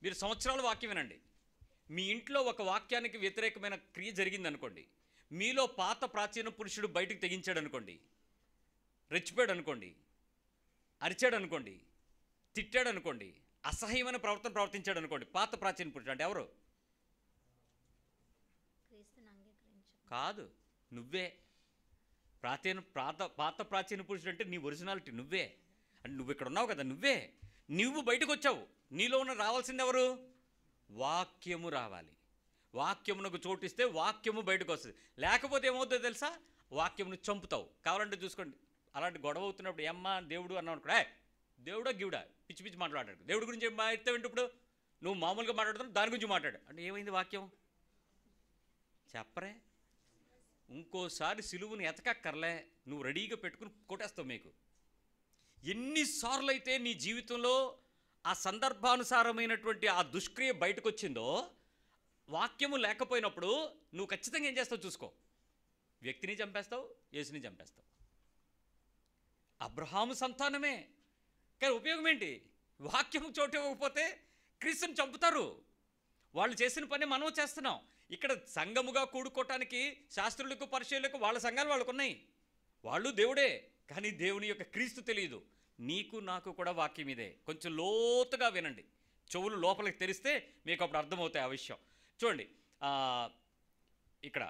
మీరు సంవత్సరాల వాక్యం వినండి, మీ ఇంట్లో ఒక వాక్యానికి వ్యతిరేకమైన క్రియ జరిగింది అనుకోండి, మీలో పాత ప్రాచీన పురుషుడు బయటకు తెగించాడు అనుకోండి, రెచ్చిపోయాడు అనుకోండి, అరిచాడు అనుకోండి, తిట్టాడు అనుకోండి, అసహ్యమైన ప్రవర్తన ప్రవర్తించాడు అనుకోండి, పాత ప్రాచీన పురుషుడు అంటే ఎవరు? కాదు, నువ్వే. పాత ప్రాచీన పురుషుడు అంటే నీ ఒరిజినాలిటీ నువ్వే. అంటే నువ్వు ఇక్కడ ఉన్నావు కదా, నువ్వు బయటకు వచ్చావు. నీలో ఉన్న రావాల్సింది ఎవరు? వాక్యము రావాలి. వాక్యమునకు చోటిస్తే వాక్యము బయటకు వస్తుంది. లేకపోతే ఏమవుతుందో తెలుసా? వాక్యమును చంపుతావు. కావాలంటే చూసుకోండి, అలాంటి గొడవ అవుతున్నప్పుడు ఏమ్మా దేవుడు అన్నావు అనుకో, దేవుడా గివుడా పిచ్చి పిచ్చి మాట్లాడాడు. దేవుడి గురించి ఏం మాట్లాడతావు? ఇప్పుడు నువ్వు మామూలుగా మాట్లాడుతున్నావు, దాని గురించి మాట్లాడు అంటే ఏమైంది? వాక్యం చెప్పరే. ఇంకోసారి సిలువుని ఎతకక్కర్లే, నువ్వు రెడీగా పెట్టుకుని కొట్టేస్తావు. మీకు ఎన్నిసార్లు అయితే నీ జీవితంలో ఆ సందర్భానుసారమైనటువంటి ఆ దుష్క్రియ బయటకు వచ్చిందో, వాక్యము లేకపోయినప్పుడు నువ్వు ఖచ్చితంగా ఏం చేస్తావు చూసుకో. వ్యక్తిని చంపేస్తావు, యేసుని చంపేస్తావు. అబ్రహాము సంతానమే, కానీ ఉపయోగం ఏంటి? వాక్యము చోటు ఇవ్వకపోతే క్రీస్తుని చంపుతారు. వాళ్ళు చేసిన పని మనం చేస్తున్నాం. ఇక్కడ సంఘముగా కూడుకోవటానికి శాస్త్రులకు పరిచయులకు వాళ్ళ సంఘాలు వాళ్ళకున్నాయి, వాళ్ళు దేవుడే. కానీ దేవుని యొక్క క్రీస్తు తెలియదు. నీకు నాకు కూడా వాక్యం ఇదే. కొంచెం లోతుగా వినండి, చెవులు లోపలికి తెరిస్తే మీకు అప్పుడు అర్థమవుతాయి ఆ విషయం. చూడండి, ఇక్కడ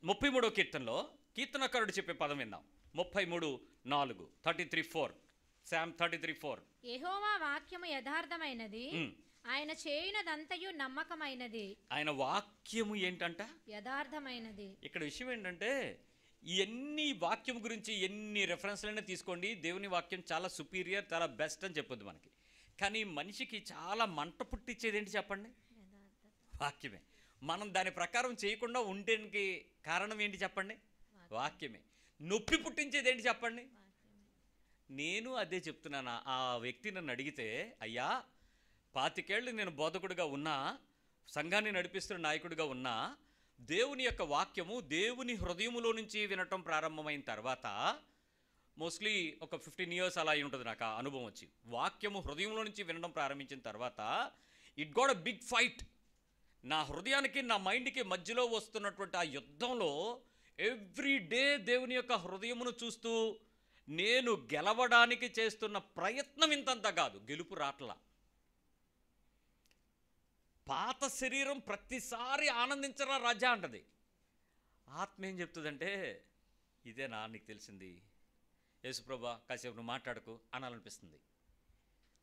33వ కీర్తనలో కీర్తనకారుడు చెప్పే పదం విందాం. 33:4 33:4 Psalm 33:4. యెహోవా వాక్యము యథార్థమైనది, ఆయన చేయునదంతయు నమ్మకమైనది. ఆయన వాక్యము ఏంటంట? యథార్థమైనది. ఇక్కడ విషయం ఏంటంటే, ఎన్ని వాక్యం గురించి ఎన్ని రెఫరెన్స్లైనా తీసుకోండి, దేవుని వాక్యం చాలా సుపీరియర్, చాలా బెస్ట్ అని చెప్పొద్దు మనకి. కానీ మనిషికి చాలా మంట పుట్టించేది ఏంటి చెప్పండి? వాక్యమే. మనం దాని ప్రకారం చేయకుండా ఉండేకి కారణం ఏంటి చెప్పండి? వాక్యమే. నొప్పి పుట్టించేది ఏంటి చెప్పండి? నేను అదే చెప్తున్నాను. ఆ వ్యక్తి నన్ను అడిగితే, అయ్యా 25 ఏళ్ళు నేను బోధకుడిగా ఉన్నా, సంఘాన్ని నడిపిస్తున్న నాయకుడిగా ఉన్నా, దేవుని యొక్క వాక్యము దేవుని హృదయములో నుంచి వినటం ప్రారంభమైన తర్వాత, మోస్ట్లీ ఒక 15 ఇయర్స్ అలా అయి ఉంటుంది నాకు ఆ అనుభవం వచ్చి. వాక్యము హృదయంలో నుంచి వినడం ప్రారంభించిన తర్వాత it got a big fight. నా హృదయానికి నా మైండ్కి మధ్యలో వస్తున్నటువంటి ఆ యుద్ధంలో ఎవ్రీ డే దేవుని యొక్క హృదయమును చూస్తూ నేను గెలవడానికి చేస్తున్న ప్రయత్నం ఇంతంత కాదు, గెలుపు రాట్లా. పాత శరీరం ప్రతిసారి ఆనందించరా రాజా అంటది. ఆత్మ ఏం చెప్తుందంటే, ఇదేనా నీకు తెలిసింది? యేసుప్రభా కాసేపు నువ్వు మాట్లాడకు అనాలనిపిస్తుంది.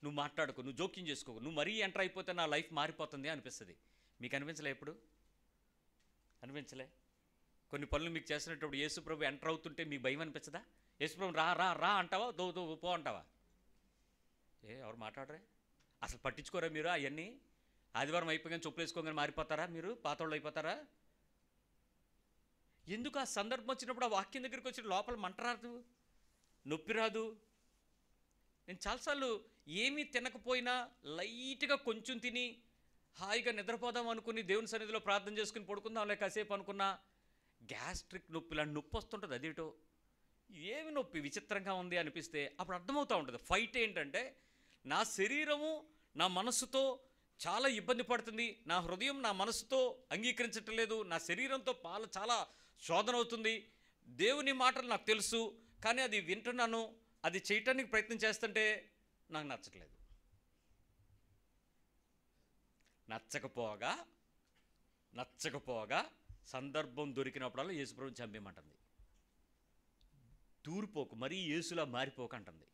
నువ్వు మాట్లాడకు, నువ్వు జోక్యం చేసుకోకు, నువ్వు మరీ ఎంటర్ అయిపోతే నా లైఫ్ మారిపోతుంది అనిపిస్తుంది. మీకు అనిపించలే? ఎప్పుడు అనిపించలే? కొన్ని పనులు మీకు చేసినప్పుడు యేసుప్రభు ఎంటర్ అవుతుంటే మీకు భయం అనిపించదా? యేసుప్రభు రా రా రా అంటావా, దో దో పో అంటావా? ఎవరు మాట్లాడరే? అసలు పట్టించుకోరా మీరు అవన్నీ? ఆదివారం అయిపోయి చెప్పులు వేసుకోగానే మారిపోతారా మీరు? పాతోళ్ళు అయిపోతారా? ఎందుకు ఆ సందర్భం వచ్చినప్పుడు ఆ వాక్యం దగ్గరికి వచ్చి లోపల మంట రాదు, నొప్పి రాదు? నేను చాలాసార్లు ఏమీ తినకపోయినా లైట్గా కొంచెం తిని హాయిగా నిద్రపోదాం అనుకుని దేవుని సన్నిధిలో ప్రార్థన చేసుకుని పడుకుందాం లేక కాసేపు అనుకున్నా, గ్యాస్ట్రిక్ నొప్పి లాంటి నొప్పి వస్తుంటుంది. అదేటో ఏమి నొప్పి విచిత్రంగా ఉంది అనిపిస్తే అప్పుడు అర్థమవుతూ ఉంటుంది. ఫైట్ ఏంటంటే, నా శరీరము నా మనస్సుతో చాలా ఇబ్బంది పడుతుంది, నా హృదయం నా మనసుతో అంగీకరించటం లేదు, నా శరీరంతో చాలా శోధన అవుతుంది. దేవుని మాటలు నాకు తెలుసు, కానీ అది వింటున్నాను, అది చేయటానికి ప్రయత్నం చేస్తుంటే నాకు నచ్చట్లేదు. నచ్చకపోగా నచ్చకపోగా సందర్భం దొరికినప్పుడల్లా యేసుప్రభుని చంపేయమంటుంది. దూరిపోకు, మరీ యేసులా మారిపోకు అంటుంది.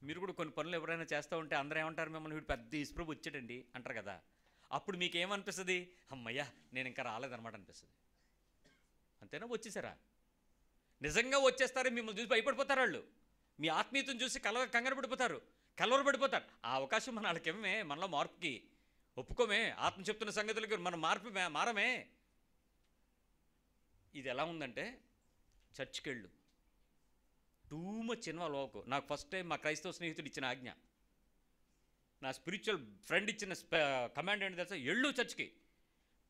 మీరు కూడా కొన్ని పనులు ఎవరైనా చేస్తూ ఉంటే అందరూ ఏమంటారు, మిమ్మల్ని వీడు పెద్ద యేసుప్రభు వచ్చాడండి అంటారు కదా. అప్పుడు మీకేమనిపిస్తుంది? అమ్మయ్యా నేను ఇంకా రాలేదన్నమాట అనిపిస్తుంది. అంతేనా? వచ్చేసారా? నిజంగా వచ్చేస్తారే మిమ్మల్ని చూసి భయపడిపోతారు వాళ్ళు. మీ ఆత్మీయతను చూసి కంగారు పడిపోతారు, కలవరపడిపోతారు. ఆ అవకాశం మన వాళ్ళకేమే, మనలో మార్పుకి ఒప్పుకోమే, ఆత్మ చెప్తున్న సంగతులకి మనం మారమే. ఇది ఎలా ఉందంటే, చర్చ్కి వెళ్ళు, టూ మచ్ ఇన్వాల్వ్ అవ్వకు. నాకు ఫస్ట్ టైం మా క్రైస్తవ స్నేహితుడు ఇచ్చిన ఆజ్ఞ, నా స్పిరిచువల్ ఫ్రెండ్ ఇచ్చిన కమాండ్ ఏంటి తెలుసా? ఎళ్ళు చర్చ్కి,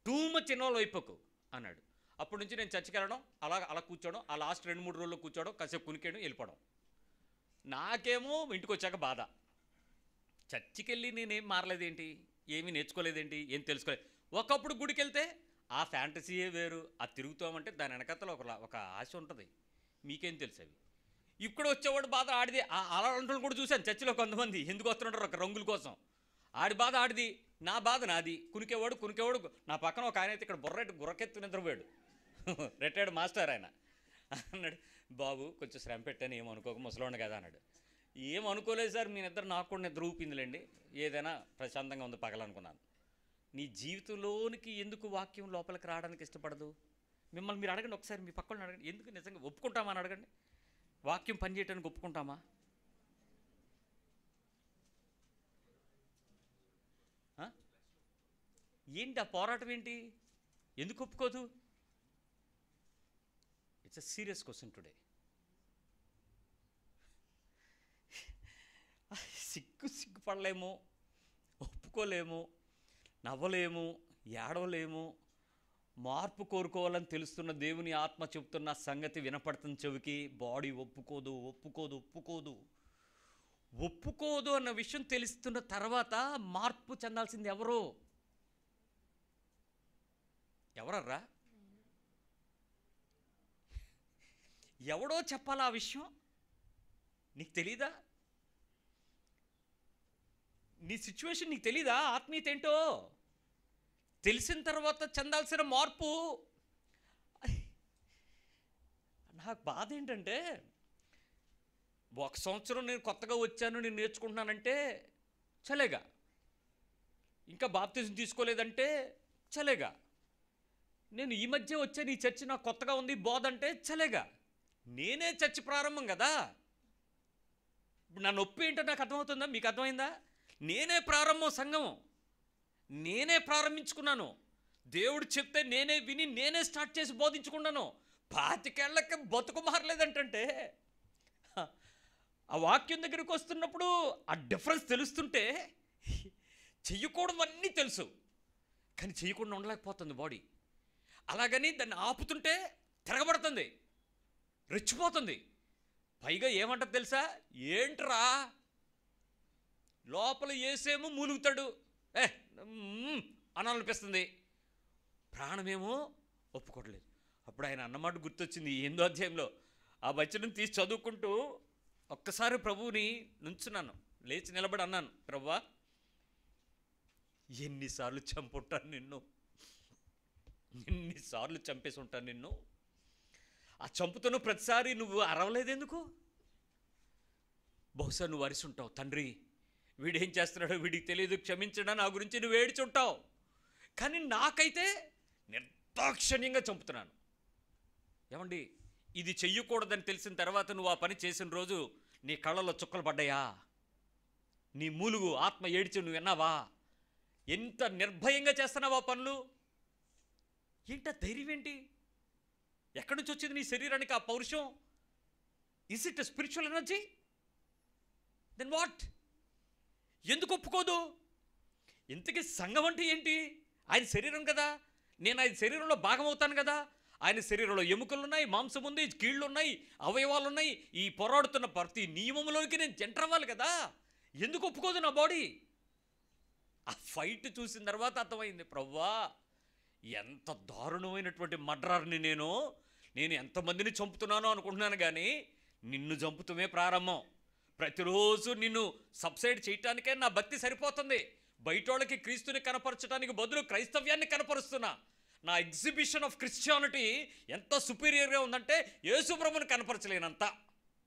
టూ మచ్ ఇన్వాల్వ్ అయిపోకు అన్నాడు. అప్పటి నుంచి నేను చర్చ్కి వెళ్ళడం, అలా కూర్చోవడం, ఆ లాస్ట్ 2-3 రోజుల్లో కూర్చోవడం, కాసేపు కునికేయడం, వెళ్ళిపోవడం. నాకేమో ఇంటికి వచ్చాక బాధ, చర్చికి వెళ్ళి నేనేం మారలేదేంటి, ఏమీ నేర్చుకోలేదేంటి, ఏం తెలుసుకోలేదు. ఒకప్పుడు గుడికి వెళ్తే ఆ ఫ్యాంటసీయే వేరు, అది తిరుగుతామంటే దాని వెనకతల ఒక ఆశ ఉంటుంది. మీకేం తెలుసు అవి. ఇక్కడ వచ్చేవాడు బాధ ఆడిది. అలాంటి కూడా చూశాను చర్చిలో కొంతమంది. ఎందుకు వస్తుంటారు? ఒక రంగుల కోసం. ఆడి బాధ ఆడిది, నా బాధ నాది. కునికేవాడు. నా పక్కన ఒక ఆయన అయితే ఇక్కడ గుర్రకెత్తు నిద్రపోయాడు, రిటైర్డ్ మాస్టర్ ఆయన. అన్నాడు, బాబు కొంచెం శ్రమ పెట్టాను, ఏమనుకోక, ముసలోండి కదా అన్నాడు. ఏమనుకోలేదు సార్, మీ నిద్ర నాకు కూడా నిద్ర ఊపిందిలేండి, ఏదైనా ప్రశాంతంగా ఉంది పగలనుకున్నాను. నీ జీవితంలోనికి ఎందుకు వాక్యం లోపలికి రావడానికి ఇష్టపడదు? మిమ్మల్ని మీరు అడగండి ఒకసారి, మీ పక్కన అడగండి, ఎందుకు నిజంగా ఒప్పుకుంటామా అని అడగండి. వాక్యం పనిచేయటానికి ఒప్పుకుంటామా? ఏంటి ఆ పోరాటం ఏంటి? ఎందుకు ఒప్పుకోదు? It's a serious question today. సిగ్గుపడలేము, ఒప్పుకోలేము, నవ్వలేము, ఏడవలేము. మార్పు కోరుకోవాలని తెలుస్తున్న దేవుని ఆత్మ చెప్తున్న సంగతి వినపడుతున్న చెవికి బాడీ ఒప్పుకోదు అన్న విషయం తెలుస్తున్న తర్వాత మార్పు చెందాల్సింది ఎవరర్రా? ఎవడో చెప్పాలా ఆ విషయం? నీకు తెలీదా? నీ సిచ్యువేషన్ నీకు తెలీదా? ఆత్మీయత ఏంటో తెలిసిన తర్వాత చెందాల్సిన మార్పు. నాకు బాధ ఏంటంటే, 1 సంవత్సరం నేను కొత్తగా వచ్చాను, నేను నేర్చుకుంటున్నానంటే చలేగా, ఇంకా బాప్తిజం తీసుకోలేదంటే చలేగా, నేను ఈ మధ్య వచ్చాను, ఈ చర్చి నాకు కొత్తగా ఉంది బోధ అంటే చలేగా. నేనే చర్చి ప్రారంభం కదా. ఇప్పుడు నా నొప్పి ఏంటో నాకు అర్థమవుతుందా? మీకు అర్థమైందా? నేనే ప్రారంభం, సంఘం నేనే ప్రారంభించుకున్నాను. దేవుడు చెప్తే నేనే విని నేనే స్టార్ట్ చేసి బోధించుకున్నాను. 25 ఏళ్ళకి బతుకు మారలేదంటే, ఆ వాక్యం దగ్గరికి వస్తున్నప్పుడు ఆ డిఫరెన్స్ తెలుస్తుంటే, చెయ్యకూడదు అన్నీ తెలుసు కానీ చేయకుండా ఉండలేకపోతుంది బాడీ. అలాగని దాన్ని ఆపుతుంటే తిరగబడుతుంది, రెచ్చిపోతుంది. పైగా ఏమంటారు తెలుసా? ఏంట్రా లోపల ఏసేమో మూలుగుతాడు, అనాలనిపిస్తుంది, ప్రాణమేమో ఒప్పుకోవట్లేదు. అప్పుడు ఆయన అన్నమాట గుర్తొచ్చింది 8వ అధ్యాయంలో. ఆ వచనం తీసి చదువుకుంటూ ఒక్కసారి ప్రభువుని నుంచున్నాను, లేచి నిలబడి అన్నాను, ప్రభువా ఎన్నిసార్లు చంపుంటాను నిన్ను, ఎన్నిసార్లు చంపేసి ఉంటాను నిన్ను. ఆ చంపుతున్న ప్రతిసారి నువ్వు అరవలేదెందుకు? బహుశా నువ్వు అరిసి ఉంటావు, తండ్రి వీడేం చేస్తున్నాడో వీడికి తెలియదు, క్షమించడా, నా గురించి నువ్వు ఏడ్చుంటావు. కానీ నాకైతే నిర్దాక్షిణ్యంగా చంపుతున్నాను. ఏమండి, ఇది చెయ్యకూడదని తెలిసిన తర్వాత నువ్వు ఆ పని చేసిన రోజు నీ కళ్ళలో చుక్కలు పడ్డాయా? నీ మూలుగు ఆత్మ ఏడ్చి నువ్వు విన్నావా? ఎంత నిర్భయంగా చేస్తున్నావా పనులు? ఏంటా ధైర్యం ఏంటి? ఎక్కడి నుంచి వచ్చింది నీ శరీరానికి ఆ పౌరుషం? Is it spiritual energy? Then what? ఎందుకు ఒప్పుకోదు? ఇంతకీ సంఘం అంటే ఏంటి? ఆయన శరీరం కదా, నేను ఆయన శరీరంలో భాగం అవుతాను కదా. ఆయన శరీరంలో ఎముకలు ఉన్నాయి, మాంసం ఉంది, కీళ్ళు ఉన్నాయి, అవయవాలు ఉన్నాయి. ఈ పోరాడుతున్న ప్రతి నియమంలోకి నేను జంటర్ అవ్వాలి కదా. ఎందుకు ఒప్పుకోదు నా బాడీ? ఆ ఫైట్ చూసిన తర్వాత అర్థమైంది, ప్రభువా ఎంత దారుణమైనటువంటి మర్డరర్ని నేను ఎంతమందిని చంపుతున్నానో అనుకుంటున్నాను, కానీ నిన్ను చంపుతమే ప్రారంభం. ప్రతిరోజు నిన్ను సబ్సైడ్ చేయటానికే నా భక్తి సరిపోతుంది. బయటోళ్ళకి క్రీస్తుని కనపరచడానికి బదులు క్రైస్తవ్యాన్ని కనపరుస్తున్నా. నా ఎగ్జిబిషన్ ఆఫ్ క్రిస్టియానిటీ ఎంత సుపీరియర్గా ఉందంటే యేసు ప్రభువుని కనపరచలేనంత,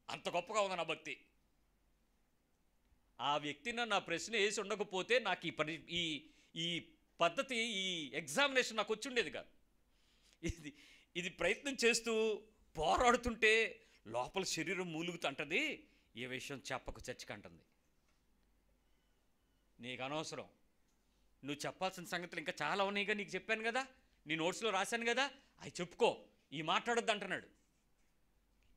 అంత గొప్పగా ఉంది నా భక్తి. ఆ వ్యక్తిని నా ప్రశ్న వేసి ఉండకపోతే నాకు ఈ పద్ధతి, ఈ ఎగ్జామినేషన్ నాకు వచ్చి ఉండేది కాదు. ఇది ప్రయత్నం చేస్తూ పోరాడుతుంటే లోపల శరీరం మూలుగుతుంటుంది, ఏ విషయం చెప్పకు చచ్చికంటుంది. నీకు అనవసరం, నువ్వు చెప్పాల్సిన సంగతులు ఇంకా చాలా ఉన్నాయిగా, నీకు చెప్పాను కదా, నీ నోట్స్లో రాశాను కదా, అవి చెప్పుకో, ఈ మాట్లాడొద్దు అంటున్నాడు.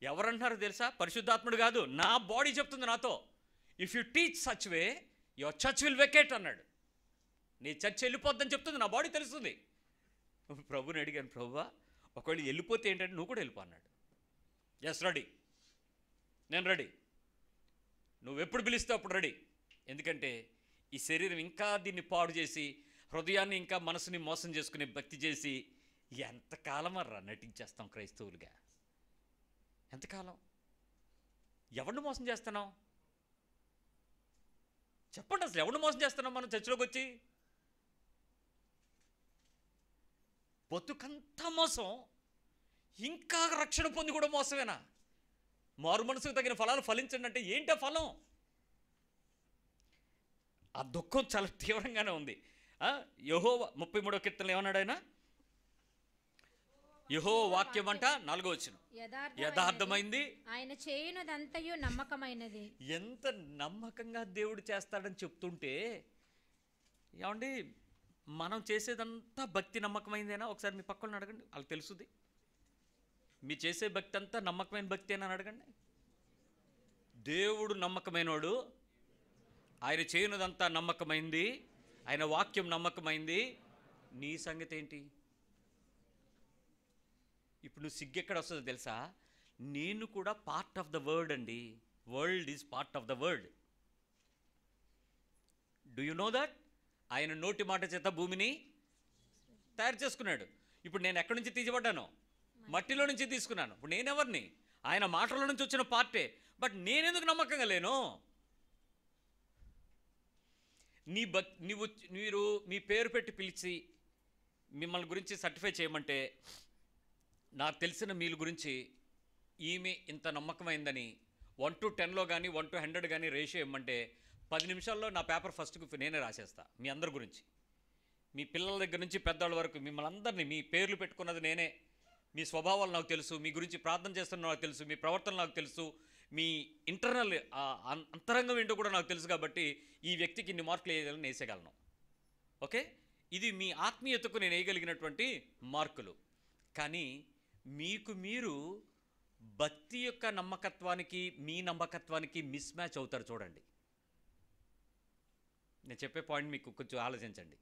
ఎవరంటున్నారు తెలుసా? పరిశుద్ధాత్ముడు కాదు, నా బాడీ చెప్తుంది నాతో. If you teach such way your church will vacate అన్నాడు. నీ చర్చ్ వెళ్ళిపోద్దని చెప్తుంది, నా బాడీ తెలుస్తుంది. ప్రభుని అడిగాను, ప్రభువా ఒకవేళ వెళ్ళిపోతే ఏంటంటే నువ్వు కూడా వెళ్ళిపో అన్నాడు. ఎస్ రెడీ, నేను రెడీ, నువ్వు ఎప్పుడు పిలిస్తే అప్పుడు రెడీ. ఎందుకంటే ఈ శరీరం ఇంకా దీన్ని పాడు చేసి, హృదయాన్ని ఇంకా మనసుని మోసం చేసుకునే భక్తి చేసి ఎంతకాలం అర్రా నటించేస్తాం క్రైస్తవులుగా? ఎంతకాలం? ఎవరిని మోసం చేస్తున్నావు చెప్పండి, అసలు ఎవరిని మోసం చేస్తున్నాం మనం చర్చిలోకి వచ్చి? బతుకంతా మోసం, ఇంకా రక్షణ పొంది కూడా మోసమేనా? మారు మనసుకు తగిన ఫలాలు ఫలించండి అంటే ఏంటో ఫలం? ఆ దుఃఖం చాలా తీవ్రంగానే ఉంది. యెహోవా 33వ కీర్తనలో ఏమన్నాడు ఆయన? యెహోవా వాక్యం అంట 4వ వచనం యథార్థమైంది, ఆయన చేయునదంతయు నమ్మకమైనది. ఎంత నమ్మకంగా దేవుడు చేస్తాడని చెప్తుంటే, ఏమండి మనం చేసేదంతా భక్తి నమ్మకమైందేనా? ఒకసారి మీ పక్కన అడగండి, వాళ్ళకి తెలుసుది. మీ చేసే భక్తి అంతా నమ్మకమైన భక్తి అని అడగండి. దేవుడు నమ్మకమైనవాడు, ఆయన చేయనదంతా నమ్మకమైంది, ఆయన వాక్యం నమ్మకమైంది. నీ సంగతి ఏంటి? ఇప్పుడు నువ్వు సిగ్గెక్కడ వస్తుందో తెలుసా? నేను కూడా పార్ట్ ఆఫ్ ద వర్డ్ అండి. World is part of the word. Do you know that? ఆయన నోటి మాట చేత భూమిని తయారు చేసుకున్నాడు. ఇప్పుడు నేను ఎక్కడి నుంచి తీయబడ్డాను? మట్టిలో నుంచి తీసుకున్నాను. ఇప్పుడు నేనెవరిని? ఆయన మాటల నుంచి వచ్చిన పార్టే. బట్ నేనెందుకు నమ్మకంగా లేను? మీరు మీ పేరు పెట్టి పిలిచి మిమ్మల్ని గురించి సర్టిఫై చేయమంటే, నాకు తెలిసిన మీల గురించి ఈమె ఇంత నమ్మకమైందని 1 to 10లో కానీ 1 to 100 కానీ రేషియో ఇవ్వమంటే 10 నిమిషాల్లో నా పేపర్ ఫస్ట్కి నేనే రాసేస్తా మీ అందరి గురించి. మీ పిల్లల దగ్గర నుంచి పెద్దవాళ్ళ వరకు మిమ్మల్ని అందరినీ, మీ పేర్లు పెట్టుకున్నది నేనే. మీ స్వభావాలు నాకు తెలుసు, మీ గురించి ప్రార్థన చేస్తున్న నాకు తెలుసు, మీ ప్రవర్తన నాకు తెలుసు, మీ ఇంటర్నల్ అంతరంగం ఏంటో కూడా నాకు తెలుసు. కాబట్టి ఈ వ్యక్తికి ఇన్ని మార్కులు వేయాలని వేసేయగలను. ఓకే, ఇది మీ ఆత్మీయతకు నేను వేయగలిగినటువంటి మార్కులు. కానీ మీకు మీరు భక్తి యొక్క నమ్మకత్వానికి మీ నమ్మకత్వానికి మిస్ మ్యాచ్ అవుతారు. చూడండి, నేను చెప్పే పాయింట్ మీకు కొంచెం ఆలోచించండి.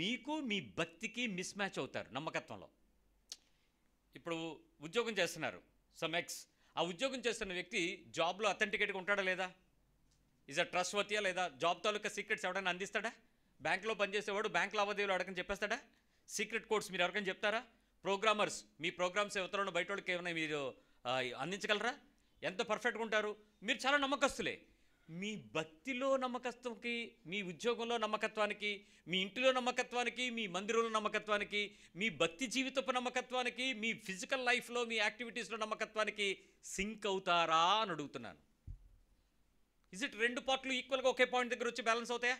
మీకు మీ భక్తికి మిస్ మ్యాచ్ అవుతారు నమ్మకత్వంలో. ఇప్పుడు ఉద్యోగం చేస్తున్నారు, ఎక్స్. ఆ ఉద్యోగం చేస్తున్న వ్యక్తి జాబ్లో అథెంటికేట్గా ఉంటాడా లేదా? ఈజ్ అ ట్రస్ట్ వర్తియా లేదా? జాబ్ తాలూకా సీక్రెట్స్ ఎవరైనా అందిస్తాడా? బ్యాంక్లో పనిచేసేవాడు బ్యాంక్ లావాదేవీలు అడగని చెప్పేస్తాడా? సీక్రెట్ కోడ్స్ మీరు ఎవరికైనా చెప్తారా? ప్రోగ్రామర్స్, మీ ప్రోగ్రామ్స్ ఎవరిలో బయట వాళ్ళకి ఏమైనా మీరు అందించగలరా? ఎంత పర్ఫెక్ట్గా ఉంటారు? మీరు చాలా నమ్మకస్తులే. మీ భక్తిలో నమ్మకత్వంకి, మీ ఉద్యోగంలో నమ్మకత్వానికి, మీ ఇంటిలో నమ్మకత్వానికి, మీ మందిరంలో నమ్మకత్వానికి, మీ భక్తి జీవితపు నమ్మకత్వానికి, మీ ఫిజికల్ లైఫ్లో మీ యాక్టివిటీస్లో నమ్మకత్వానికి సింక్ అవుతారా అని అడుగుతున్నాను. ఇజ్ ఇట్ 2 పార్ట్లు ఈక్వల్గా ఒకే పాయింట్ దగ్గర వచ్చి బ్యాలెన్స్ అవుతాయా?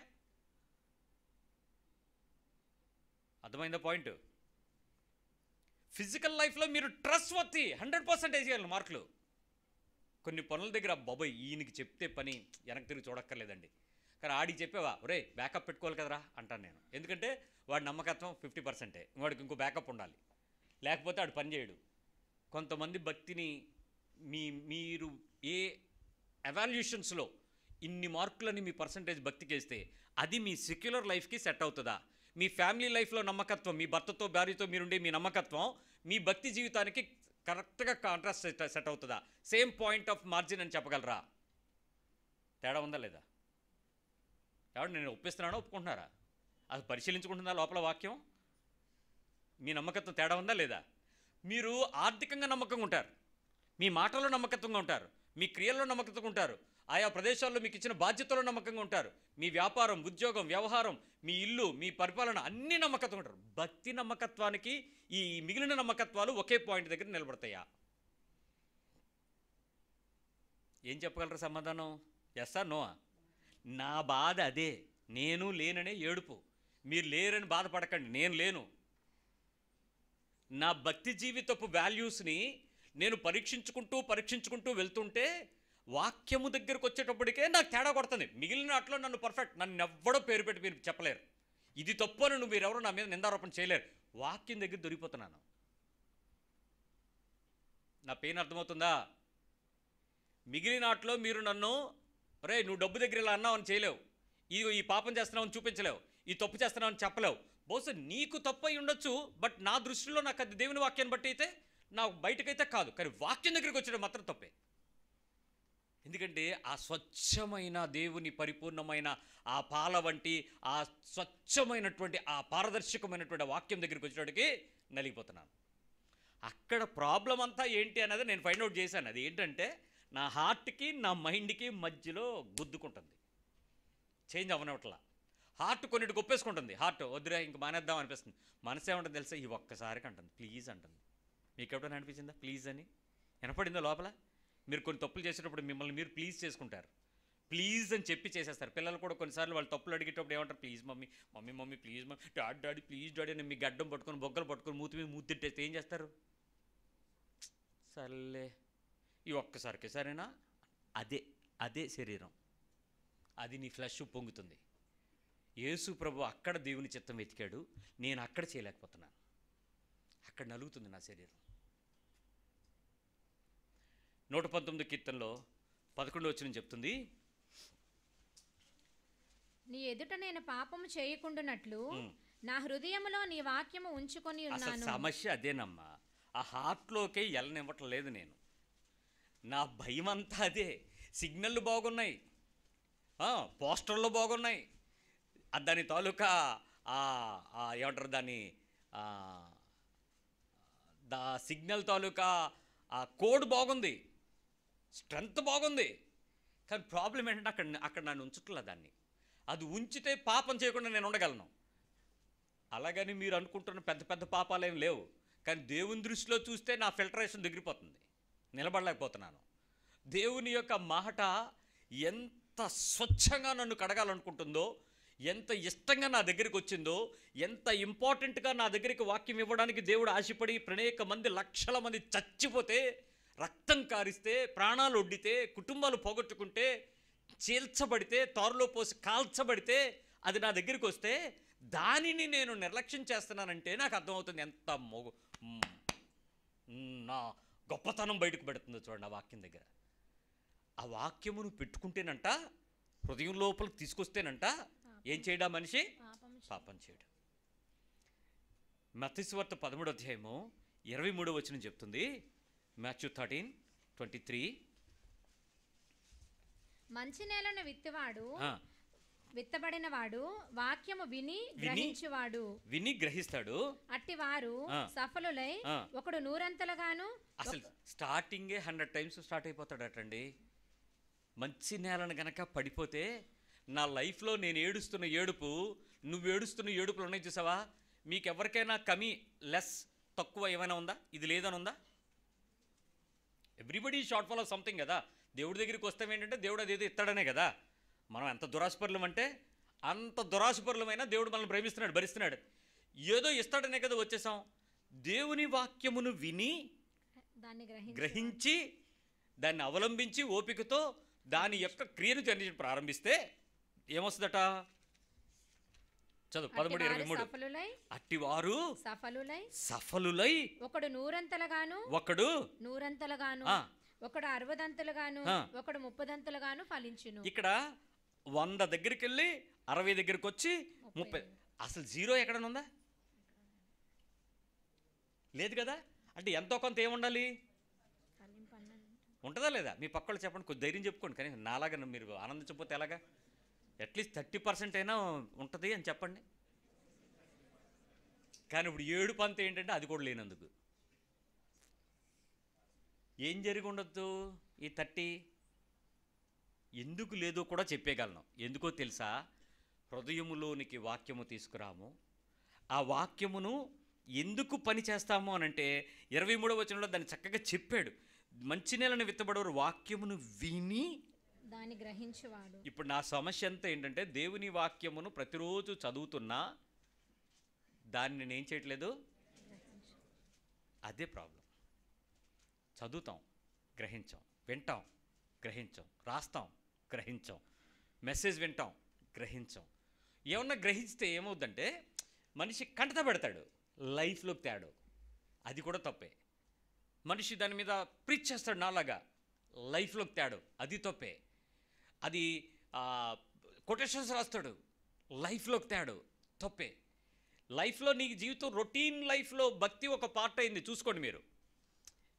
అర్థమైందా పాయింట్? ఫిజికల్ లైఫ్లో మీరు ట్రస్ట్ వర్తి 100% వేసేయాలి మార్కులు. కొన్ని పనుల దగ్గర బాబాయ్ ఈయనకి చెప్తే పని వెనక్కి తిరిగి చూడక్కర్లేదండి, కానీ ఆడికి చెప్పేవా ఒరే బ్యాకప్ పెట్టుకోవాలి కదరా అంటాను నేను. ఎందుకంటే వాడి నమ్మకత్వం 50%, వాడికి ఇంకో బ్యాకప్ ఉండాలి, లేకపోతే వాడు పని చేయడు. కొంతమంది భక్తిని మీరు ఏ ఎవాల్యూషన్స్లో ఇన్ని మార్కులని మీ పర్సంటేజ్ భక్తికి వేస్తే అది మీ సెక్యులర్ లైఫ్కి సెట్ అవుతుందా? మీ ఫ్యామిలీ లైఫ్లో నమ్మకత్వం, మీ భర్తతో భార్యతో మీరుండే మీ నమ్మకత్వం మీ భక్తి జీవితానికి కరెక్ట్గా కాంట్రాస్ట్ సెట్ అవుతుందా? సేమ్ పాయింట్ ఆఫ్ మార్జిన్ అని చెప్పగలరా? తేడా ఉందా లేదా? ఎవరు నేను ఒప్పిస్తున్నానో ఒప్పుకుంటున్నారా? అది పరిశీలించుకుంటుందా లోపల వాక్యం? మీ నమ్మకత్వం తేడా ఉందా లేదా? మీరు ఆర్థికంగా నమ్మకంగా ఉంటారు, మీ మాటల్లో నమ్మకత్వంగా ఉంటారు, మీ క్రియల్లో నమ్మకత్వంగా ఉంటారు, ఆయా ప్రదేశాల్లో మీకు ఇచ్చిన బాధ్యతలో నమ్మకంగా ఉంటారు. మీ వ్యాపారం, ఉద్యోగం, వ్యవహారం, మీ ఇల్లు, మీ పరిపాలన అన్నీ నమ్మకత్వం ఉంటారు. భక్తి నమ్మకత్వానికి ఈ మిగిలిన నమ్మకత్వాలు ఒకే పాయింట్ దగ్గర నిలబడతాయా? ఏం చెప్పగలరు సమాధానం? Yes or no? నా బాధ అదే. నేను లేననే ఏడుపు. మీరు లేరని బాధపడకండి, నేను లేను. నా భక్తి జీవితపు వాల్యూస్ని నేను పరీక్షించుకుంటూ వెళ్తుంటే వాక్యము దగ్గరకు వచ్చేటప్పటికే నాకు తేడా కొడుతుంది. మిగిలిన వాటిలో నన్ను పర్ఫెక్ట్, నన్ను ఎవ్వడో పేరు పెట్టి మీరు చెప్పలేరు. ఇది తప్పు అని మీరెవరో నా మీద నిందారోపణ చేయలేరు. వాక్యం దగ్గర దొరికిపోతున్నాను. నా పెయిన్ అర్థమవుతుందా? మిగిలిన వాటిలో మీరు నన్ను రే నువ్వు డబ్బు దగ్గర ఇలా అన్నావు అని చేయలేవు, ఈ పాపం చేస్తున్నావు అని చూపించలేవు, ఈ తప్పు చేస్తున్నావు అని చెప్పలేవు. బహుశా నీకు తప్పు అయి ఉండొచ్చు, బట్ నా దృష్టిలో నాకు అది దేవుని వాక్యాన్ని బట్టి అయితే నాకు బయటకైతే కాదు, కానీ వాక్యం దగ్గరికి వచ్చేటప్పుడు మాత్రం తప్పే. ఎందుకంటే ఆ స్వచ్ఛమైన దేవుని పరిపూర్ణమైన ఆ పాల వంటి ఆ స్వచ్ఛమైనటువంటి ఆ పారదర్శకమైనటువంటి ఆ వాక్యం దగ్గరికి వచ్చేటప్పటికి నలిగిపోతున్నాను. అక్కడ ప్రాబ్లం అంతా ఏంటి అన్నది నేను ఫైండ్ అవుట్ చేశాను. అది ఏంటంటే నా హార్ట్కి నా మైండ్కి మధ్యలో గుద్దుకుంటుంది, చేంజ్ అవ్వనట్లా. హార్ట్ కొన్నిటి గొప్పేసుకుంటుంది. హార్ట్ వద్దురా ఇంక మానేద్దాం అనిపిస్తుంది. మనసు ఏమంటుంది తెలుసా? ఈ ఒక్కసారికి అంటుంది, ప్లీజ్ అంటుంది. మీకు ఎప్పుడైనా అనిపించిందా ప్లీజ్ అని? వినపడిందో లోపల? మీరు కొన్ని తప్పులు చేసేటప్పుడు మిమ్మల్ని మీరు ప్లీజ్ చేసుకుంటారు, ప్లీజ్ అని చెప్పి చేసేస్తారు. పిల్లలు కూడా కొన్నిసార్లు వాళ్ళు తప్పులు అడిగేటప్పుడు ఏమంటారు? Please mummy, mummy mummy please mummy, daddy please daddy అని మీ గడ్డం పట్టుకొని బొగ్గలు పట్టుకొని మూతి మీద మూతిట్టేస్తే ఏం చేస్తారు? సర్లే ఈ ఒక్కసారికి సరేనా? అదే శరీరం, అది నీ ఫ్లెష్ పొంగుతుంది. యేసు ప్రభు అక్కడ దేవుని చిత్తం వెతికాడు, నేను అక్కడ చేయలేకపోతున్నాను. అక్కడ నలుగుతుంది నా శరీరం. 119 కీర్తనలో 11 వచనం చెప్తుంది, నీ ఎదుట నేను పాపము చేయకుండానట్లు నా హృదయములో నీ వాక్యము ఉంచుకొని ఉన్నాను. సమస్య అదేనమ్మా. ఆ హార్ట్లోకే వెళ్ళనివ్వటం లేదు నేను. నా భయం అంతా అదే. సిగ్నళ్ళు బాగున్నాయి, పోస్టర్లు బాగున్నాయి, దాని తాలూకా ఏమంటారు దాన్ని, దా సిగ్నల్ తాలూకా ఆ కోడ్ బాగుంది, స్ట్రెంగ్త్ బాగుంది. కానీ ప్రాబ్లం ఏంటంటే అక్కడ నన్ను ఉంచట్లే. దాన్ని అది ఉంచితే పాపం చేయకుండా నేను ఉండగలను. అలాగని మీరు అనుకుంటున్న పెద్ద పెద్ద పాపాలు ఏం లేవు, కానీ దేవుని దృష్టిలో చూస్తే నా ఫిల్టరేషన్ దగ్గరిపోతుంది, నిలబడలేకపోతున్నాను. దేవుని యొక్క మాట ఎంత స్వచ్ఛంగా నన్ను కడగాలనుకుంటుందో, ఎంత ఇష్టంగా నా దగ్గరికి వచ్చిందో, ఎంత ఇంపార్టెంట్గా నా దగ్గరికి వాక్యం ఇవ్వడానికి దేవుడు ఆశపడి అనేక మంది లక్షల మంది చచ్చిపోతే, రక్తం కారిస్తే, ప్రాణాలు ఒడ్డితే, కుటుంబాలు పోగొట్టుకుంటే, చీల్చబడితే, తారులో పోసి కాల్చబడితే అది నా దగ్గరికి వస్తే దానిని నేను నిర్లక్ష్యం చేస్తున్నానంటే నాకు అర్థమవుతుంది ఎంత నా గొప్పతనం బయటకు పెడుతుందో. చూడండి, ఆ వాక్యం దగ్గర ఆ వాక్యమును పెట్టుకుంటేనంట, హృదయం లోపలికి తీసుకొస్తేనంట ఏం చేయడా మనిషి? పాపం చేయడం. మత్తయి సువార్త 13వ అధ్యాయము 23వ వచనం చెప్తుంది. మాథ్యూ 13:23, మంచి నేలను విత్తబడిన వాడు వాక్యము విని గ్రహిస్తాడు. అట్టివారు సఫలులై ఒకడు 100 అసలు స్టార్టింగే 100 టైమ్స్ స్టార్ట్ అయిపోతాడటండి. మంచి నేలను గనక పడిపోతే, నా లైఫ్లో నేను ఏడుస్తున్న ఏడుపు, నువ్వు ఏడుస్తున్న ఏడుపులు ఉన్నాయి చూసావా? మీకు ఎవరికైనా కమి లెస్ తక్కువ ఏమైనా ఉందా? ఇది లేదని ఉందా? Everybody short fall of something కదా. దేవుడి దగ్గరికి వస్తాం ఏంటంటే దేవుడు అదేదో ఇస్తాడనే కదా. మనం ఎంత దురాశపరులం అంటే అంత దురాశపరులమైనా దేవుడు మనల్ని ప్రేమిస్తున్నాడు, భరిస్తున్నాడు, ఏదో ఇస్తాడనే కదా వచ్చేసాం. దేవుని వాక్యమును విని గ్రహించి దాన్ని అవలంబించి ఓపికతో దాని యొక్క క్రియను ప్రారంభిస్తే ఏమొస్తుందట? చదువు 13:23. అట్టివారు సఫలులై ఒకడు 100 ఒకడు 60 ఒకడు 30 ఫలించును. ఇక్కడ 100 దగ్గరికి వెళ్ళి 60 దగ్గరికి వచ్చి 30. అసలు జీరో ఎక్కడనుందా? లేదు కదా. అంటే ఎంతో కొంత ఏముండాలి? ఉంటుందా లేదా? మీ పక్కలు చెప్పండి, కొద్ది ధైర్యం చెప్పుకోండి. కానీ నాలాగా మీరు ఆనందించకపోతే ఎలాగా? అట్లీస్ట్ 30% అయినా ఉంటుంది అని చెప్పండి. కానీ ఇప్పుడు 7 ఏంటంటే అది కూడా లేనందుకు ఏం జరిగి ఉండొద్దు? ఈ 30 ఎందుకు లేదో కూడా చెప్పేయగలను. ఎందుకో తెలుసా? హృదయములోనికి వాక్యము తీసుకురాము. ఆ వాక్యమును ఎందుకు పని చేస్తాము అనంటే 23వ వచనంలో దాన్ని చక్కగా చెప్పాడు. మంచినీళ్ళని విత్తబడేవారు వాక్యమును విని దాన్ని గ్రహించువాడు. ఇప్పుడు నా సమస్య అంతా ఏంటంటే దేవుని వాక్యమును ప్రతిరోజు చదువుతున్నా దాన్ని నేను ఏం చేయట్లేదు. అదే ప్రాబ్లం. చదువుతాం, గ్రహించాం, వింటాం, గ్రహించాం, రాస్తాం, గ్రహించాం, మెసేజ్ వింటాం, గ్రహించాం. ఏమన్నా గ్రహిస్తే ఏమవుద్దంటే మనిషి కంటత పెడతాడు, లైఫ్లోకి తేడు. అది కూడా తప్పే. మనిషి దాని మీద ప్రీచ్ చేస్తాడు నాలాగా, లైఫ్లోకి తేడు. అది తప్పే. అది కొటేషన్స్ రాస్తాడు, లైఫ్లోకి తేడు. తప్పే. లైఫ్లో నీ జీవితం రొటీన్ లైఫ్లో భక్తి ఒక పార్ట్ అయింది. చూసుకోండి మీరు.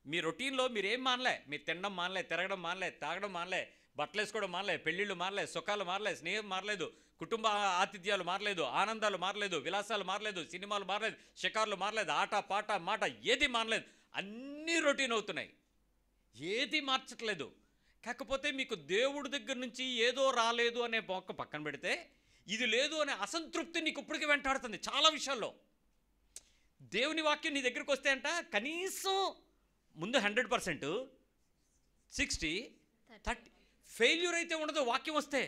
మీ రొటీన్లో మీరేం మానలే. మీరు తినడం మానలే, తిరగడం మానలే, తాగడం మానలే, బట్టలు వేసుకోవడం మానలే, పెళ్ళిళ్ళు మారలే, సుఖాలు మారలే, స్నేహం మారలేదు, కుటుంబ ఆతిథ్యాలు మారలేదు, ఆనందాలు మారలేదు, విలాసాలు మారలేదు, సినిమాలు మారలేదు, షికార్లు మారలేదు, ఆట పాట మాట ఏది మారలేదు. అన్నీ రొటీన్ అవుతున్నాయి, ఏది మార్చట్లేదు. కాకపోతే మీకు దేవుడి దగ్గర నుంచి ఏదో రాలేదు అనే మొక్క పక్కన పెడితే ఇది లేదు అనే అసంతృప్తి నీకు ఇప్పటికీ వెంటాడుతుంది చాలా విషయాల్లో. దేవుని వాక్యం నీ దగ్గరికి వస్తే అంట కనీసం ముందు 100%, 60, 30 ఫెయిల్యూర్ అయితే ఉండదు. వాక్యం వస్తే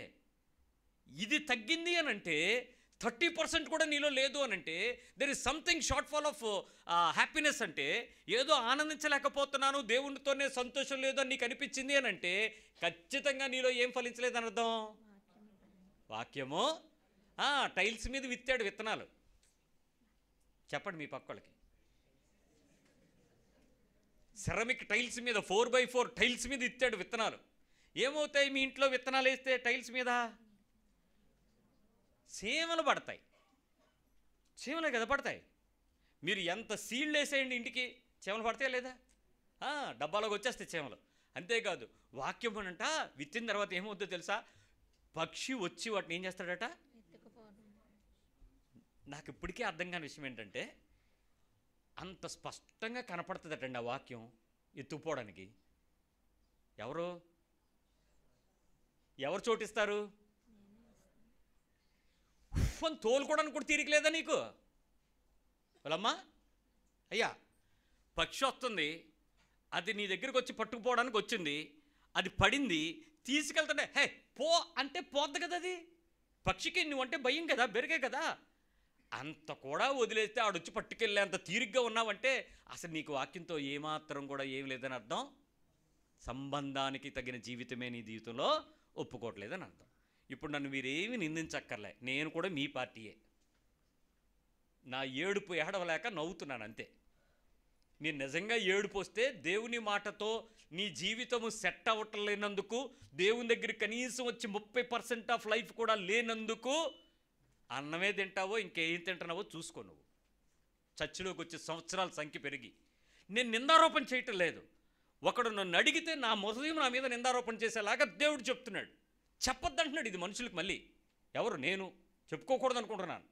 ఇది తగ్గింది అని అంటే 30% కూడా నీలో లేదు అని అంటే there is something short fall of happiness. అంటే ఏదో ఆనందించలేకపోతున్నాను, దేవునితోనే సంతోషం లేదు అని నీకు అనిపించింది అని అంటే ఖచ్చితంగా నీలో ఏం ఫలించలేదని అర్థం. వాక్యము టైల్స్ మీద విత్తాడు విత్తనాలు. చెప్పండి మీ పక్కోళ్ళకి. సెరమిక్ టైల్స్ మీద 4x4 టైల్స్ మీద ఇచ్చాడు విత్తనాలు. ఏమవుతాయి మీ ఇంట్లో విత్తనాలు వేస్తే టైల్స్ మీద? చీమలు పడతాయి. చీమలే కదా పడతాయి. మీరు ఎంత సీల్డ్ వేసేయండి ఇంటికి, చీమలు పడతాయా లేదా? డబ్బాలోకి వచ్చేస్తాయి చీమలు. అంతేకాదు వాక్యం అనంట విత్తిన తర్వాత ఏమవుతుందో తెలుసా? పక్షి వచ్చి వాటిని ఏం చేస్తాడట? నాకు ఇప్పటికే అర్థం కాని విషయం ఏంటంటే అంత స్పష్టంగా కనపడుతుందటండి ఆ వాక్యం ఎత్తుకుపోవడానికి. ఎవరు చోటిస్తారు? అని తోలుకోవడానికి కూడా తీరికలేదా నీకు? వాళ్ళమ్మా అయ్యా, పక్షి వస్తుంది, అది నీ దగ్గరికి వచ్చి పట్టుకుపోవడానికి వచ్చింది, అది పడింది, తీసుకెళ్తాడే, హే పో అంటే పోద్ది కదా. అది పక్షికి నువ్వంటే భయం కదా, బెరిగే కదా. అంత కూడా వదిలేస్తే ఆడొచ్చి పట్టుకెళ్ళే అంత తీరిగ్గా ఉన్నావంటే అసలు నీకు వాక్యంతో ఏమాత్రం కూడా ఏం లేదని అర్థం. సంబంధానికి తగిన జీవితమే నీ జీవితంలో ఒప్పుకోవట్లేదని అర్థం. ఇప్పుడు నన్ను మీరేమి నిందించక్కర్లే, నేను కూడా మీ పార్టీయే. నా ఏడుపు ఏడవలేక నవ్వుతున్నాను అంతే. మీరు నిజంగా ఏడుపు వస్తే దేవుని మాటతో నీ జీవితము సెట్ అవ్వట్లేనందుకు, దేవుని దగ్గర కనీసం వచ్చి 30% ఆఫ్ లైఫ్ కూడా లేనందుకు అన్నమే తింటావో ఇంకేం తింటున్నావో చూసుకో. నువ్వు చర్చిలోకి వచ్చే సంవత్సరాల సంఖ్య పెరిగి నేను నిందారోపణ చేయటం లేదు. ఒకడు నన్ను అడిగితే నా హృదయం నా మీద నిందారోపణ చేసేలాగా దేవుడు చెప్తున్నాడు. చెప్పొద్దంటున్నాడు. ఇది మనుషులకు మళ్ళీ ఎవరు నేను చెప్పుకోకూడదు అనుకుంటున్నాను.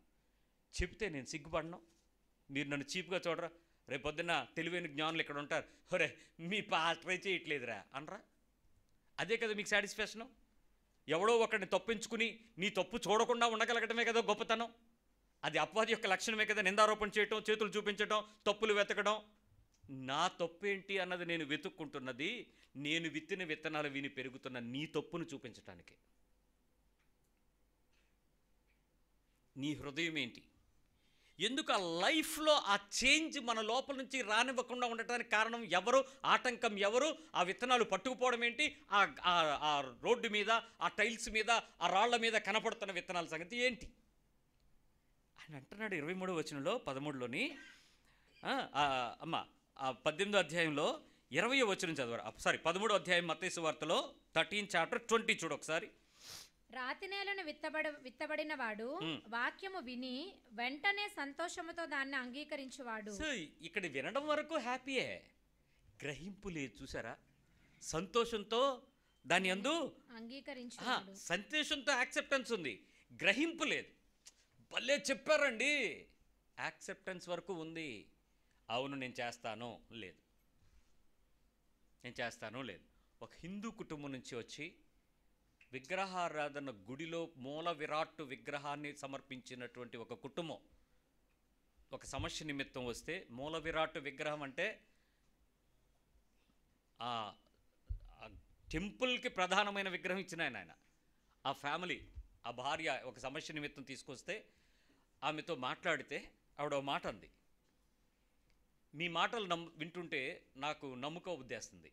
చెప్తే నేను సిగ్గుపడను. మీరు నన్ను చీప్గా చూడరా. రేపొద్దున తెలివైన జ్ఞానులు ఇక్కడ ఉంటారు, ఒరే మీ పాస్టరే చేయట్లేదురా అనరా. అదే కదా మీకు సాటిస్ఫాక్షను. ఎవడో ఒకరిని తప్పించుకుని నీ తప్పు చూడకుండా ఉండగలగటమే కదా గొప్పతనం. అది అపవాది యొక్క లక్షణమే కదా. నిందారోపణ చేయటం, చేతులు చూపించటం, తప్పులు వెతకడం. నా తప్పు ఏంటి అన్నది నేను వెతుక్కుంటున్నది నేను విత్తిన విత్తనాలు విని పెరుగుతున్న నీ తప్పును చూపించటానికి. నీ హృదయం ఏంటి? ఎందుకు ఆ లైఫ్లో ఆ చేంజ్ మన లోపల నుంచి రానివ్వకుండా ఉండటానికి కారణం ఎవరు? ఆటంకం ఎవరు? ఆ విత్తనాలు పట్టుకుపోవడం ఏంటి? ఆ రోడ్డు మీద, ఆ టైల్స్ మీద, ఆ రాళ్ల మీద కనపడుతున్న విత్తనాల సంగతి ఏంటి అని అంటున్నాడు 23వ వచనంలో. 13లోని అమ్మ 18వ అధ్యాయంలో 20వ వచనం చదవరు. 13వ అధ్యాయం మత్తయి సువార్తలో 13 చాప్టర్ 20 చూడు ఒకసారి. రాతి నేలను విత్తబడిన వాడు వాక్యము విని వెంటనే సంతోషముతో దాన్ని అంగీకరించువాడు. సో ఇక్కడ వినడం వరకు హ్యాపీయే, గ్రహింపు లేదు. చూసారా? సంతోషంతో దాని యందు అంగీకరించువాడు, సంతోషంతో యాక్సెప్టెన్స్ ఉంది, గ్రహింపు లేదు. భలే చెప్పారండి. యాక్సెప్టెన్స్ వరకు ఉంది. అవును నేను చేస్తాను లేదు, నేను చేస్తాను లేదు. ఒక హిందూ కుటుంబం నుంచి వచ్చి విగ్రహారాధన గుడిలో మూల విరాట్ విగ్రహాన్ని సమర్పించినటువంటి ఒక కుటుంబం ఒక సమస్య నిమిత్తం వస్తే, మూల విరాట్ విగ్రహం అంటే ఆ టెంపుల్కి ప్రధానమైన విగ్రహం ఇచ్చిన ఆయన, ఆ ఫ్యామిలీ, ఆ భార్య ఒక సమస్య నిమిత్తం తీసుకొస్తే ఆమెతో మాట్లాడితే ఆవిడ ఒక మాట అంది, మీ మాటలు వింటుంటే నాకు నమ్ముకో ఉద్దేస్తుంది,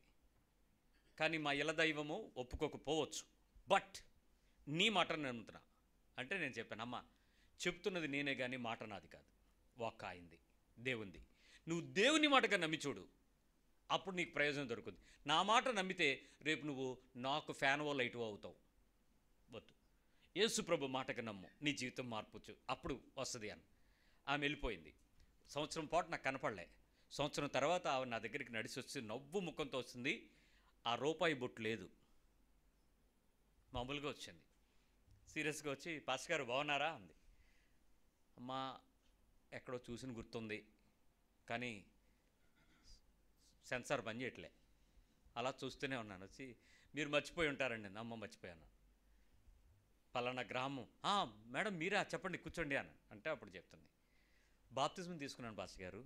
కానీ మా ఇల దైవము ఒప్పుకోకపోవచ్చు, బట్ నీ మాటను నమ్ముతున్నా అంటే. నేను చెప్పాను, అమ్మ చెప్తున్నది నేనే కానీ మాట నాది కాదు, వాక్ అయింది దేవుంది, నువ్వు దేవుని మాటగా నమ్మి చూడు, అప్పుడు నీకు ప్రయోజనం దొరుకుతుంది. నా మాట నమ్మితే రేపు నువ్వు నాకు ఫ్యాన్వో లైట్వో అవుతావు, వద్దు, యేసు ప్రభు మాటగా నమ్ము, నీ జీవితం మార్పొచ్చు, అప్పుడు వస్తుంది అని. ఆమె వెళ్ళిపోయింది. సంవత్సరం పాటు నాకు కనపడలే. సంవత్సరం తర్వాత ఆమె నా దగ్గరికి నడిచి వచ్చి నవ్వు ముఖంతో వస్తుంది. ఆ రూపాయి బొట్టు లేదు, మామూలుగా వచ్చింది. సీరియస్గా వచ్చి, పాస్టర్ గారు బాగున్నారా అంది. అమ్మా ఎక్కడో చూసిన గుర్తుంది కానీ సెన్సార్ పని చేయట్లే, అలా చూస్తూనే ఉన్నాను. వచ్చి, మీరు మర్చిపోయి ఉంటారండి. అమ్మ మర్చిపోయాను, పలానా గ్రామం. మేడం మీరా, చెప్పండి కూర్చోండి అని అంటే అప్పుడు చెప్తుంది, బాప్తిజం తీసుకున్నాను పాస్టర్ గారు.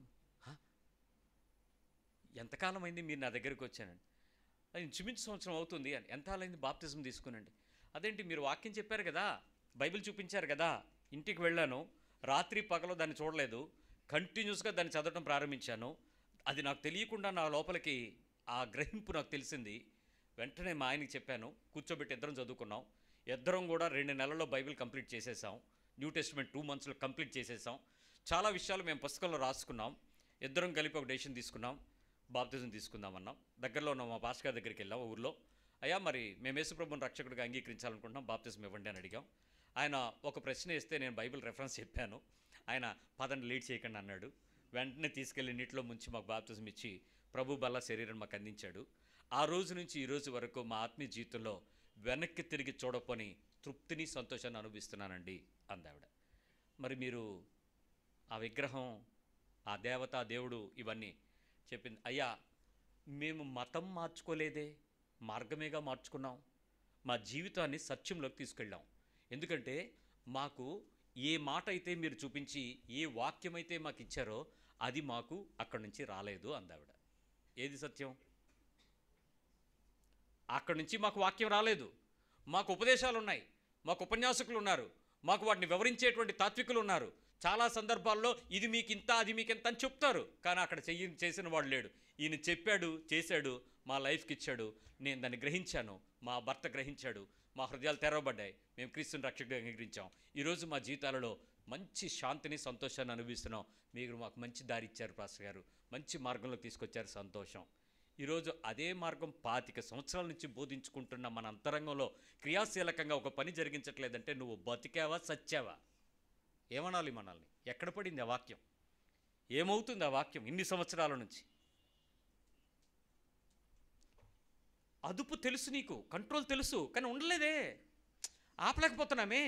ఎంతకాలం అయింది మీరు నా దగ్గరికి వచ్చానండి? అది ఇంచుమించు సంవత్సరం అవుతుంది అని. ఎంతకాలం అయింది బాప్తిజం తీసుకునండి? అదేంటి మీరు వాక్యం చెప్పారు కదా, బైబిల్ చూపించారు కదా, ఇంటికి వెళ్ళాను, రాత్రి పగలు దాన్ని చూడలేదు, కంటిన్యూస్గా దాన్ని చదవటం ప్రారంభించాను, అది నాకు తెలియకుండా నా లోపలికి ఆ గ్రహింపు నాకు తెలిసింది. వెంటనే మా ఆయనకి చెప్పాను, కూర్చోబెట్టి ఇద్దరం చదువుకున్నాం. ఇద్దరం కూడా 2 నెలల్లో బైబిల్ కంప్లీట్ చేసేసాం, న్యూ టెస్ట్మెంట్ 2 monthsలో కంప్లీట్ చేసేసాం. చాలా విషయాలు మేము పుస్తకంలో రాసుకున్నాం. ఇద్దరం కలిపి ఒక డెసిషన్ తీసుకున్నాం, బాప్తిజం తీసుకుందామన్నాం. దగ్గరలో ఉన్న మా పాస్టర్ గారి దగ్గరికి వెళ్ళాం ఊర్లో. అయ్యా మరి మేము యేసుప్రభుని రక్షకుడిగా అంగీకరించాలనుకుంటున్నాం, బాప్తిజం ఇవ్వండి అని అడిగాం. ఆయన ఒక ప్రశ్న వేస్తే నేను బైబిల్ రెఫరెన్స్ చెప్పాను. ఆయన పదండి లేట్ చేయకండి అన్నాడు. వెంటనే తీసుకెళ్లి నీటిలో ముంచి మాకు బాప్తిజం ఇచ్చి ప్రభు బల్ల శరీరం మాకు అందించాడు. ఆ రోజు నుంచి ఈ రోజు వరకు మా ఆత్మీయ జీవితంలో వెనక్కి తిరిగి చూడపోని తృప్తిని సంతోషాన్ని అనుభవిస్తున్నానండి అందావిడ. మరి మీరు ఆ విగ్రహం, ఆ దేవత, దేవుడు ఇవన్నీ చెప్పింది. అయ్యా మేము మతం మార్చుకోలేదే, మార్గమేగా మార్చుకున్నాం, మా జీవితాన్ని సత్యంలోకి తీసుకెళ్ళాం. ఎందుకంటే మాకు ఏ మాట అయితే మీరు చూపించి, ఏ వాక్యం అయితే మాకు ఇచ్చారో అది మాకు అక్కడి నుంచి రాలేదు అందావిడ. ఏది సత్యం? అక్కడి నుంచి మాకు వాక్యం రాలేదు. మాకు ఉపదేశాలు ఉన్నాయి, మాకు ఉపన్యాసకులు ఉన్నారు, మాకు వాటిని వివరించేటువంటి తాత్వికులు ఉన్నారు. చాలా సందర్భాల్లో ఇది మీకు ఇంత, అది మీకు ఇంత అని చెప్తారు, కానీ అక్కడ చేసిన వాడు లేడు. ఈయన చెప్పాడు, చేశాడు, మా లైఫ్కి ఇచ్చాడు. నేను దాన్ని గ్రహించాను, మా భర్త గ్రహించాడు, మా హృదయాలు తెరవబడ్డాయి, మేము క్రీస్తుని రక్షకుడిగా అంగీకరించాం. ఈరోజు మా జీవితాలలో మంచి శాంతిని, సంతోషాన్ని అనుభవిస్తున్నాం. మీరు మాకు మంచి దారి ఇచ్చారు పాస్టర్ గారు, మంచి మార్గంలో తీసుకొచ్చారు, సంతోషం. ఈరోజు అదే మార్గం 25 సంవత్సరాల నుంచి బోధించుకుంటున్న మన అంతరంగంలో క్రియాశీలకంగా ఒక పని జరిగించట్లేదంటే నువ్వు బతికావా, సచ్చావా? ఏమనాలి మనల్ని? ఎక్కడ పడింది ఆ వాక్యం? ఏమవుతుంది ఆ వాక్యం ఇన్ని సంవత్సరాల నుంచి? అదుపు తెలుసు, నీకు కంట్రోల్ తెలుసు, కానీ ఉండలేదే, ఆపలేకపోతున్నామే.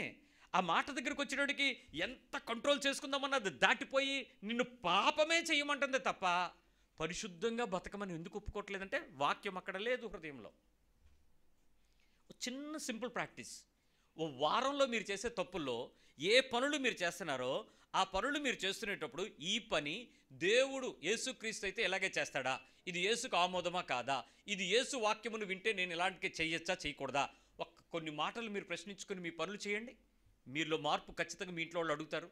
ఆ మాట దగ్గరికి వచ్చేటోడికి ఎంత కంట్రోల్ చేసుకుందామన్నది దాటిపోయి నిన్ను పాపమే చేయమంటుంది తప్ప పరిశుద్ధంగా బతకమని ఎందుకు ఒప్పుకోవట్లేదంటే వాక్యం అక్కడ లేదు హృదయంలో. చిన్న సింపుల్ ప్రాక్టీస్. ఓ వారంలో మీరు చేసే తప్పుల్లో ఏ పనులు మీరు చేస్తున్నారో ఆ పనులు మీరు చేస్తునేటప్పుడు ఈ పని దేవుడు యేసుక్రీస్తు అయితే ఎలాగే చేస్తాడా, ఇది యేసుకు ఆమోదమా కాదా, ఇది యేసు వాక్యమును వింటే నేను ఇలాంటికే చేయొచ్చా చేయకూడదా, కొన్ని మాటలు మీరు ప్రశ్నించుకొని మీ పనులు చేయండి. మీలో మార్పు ఖచ్చితంగా మీ ఇంట్లో వాళ్ళు అడుగుతారు.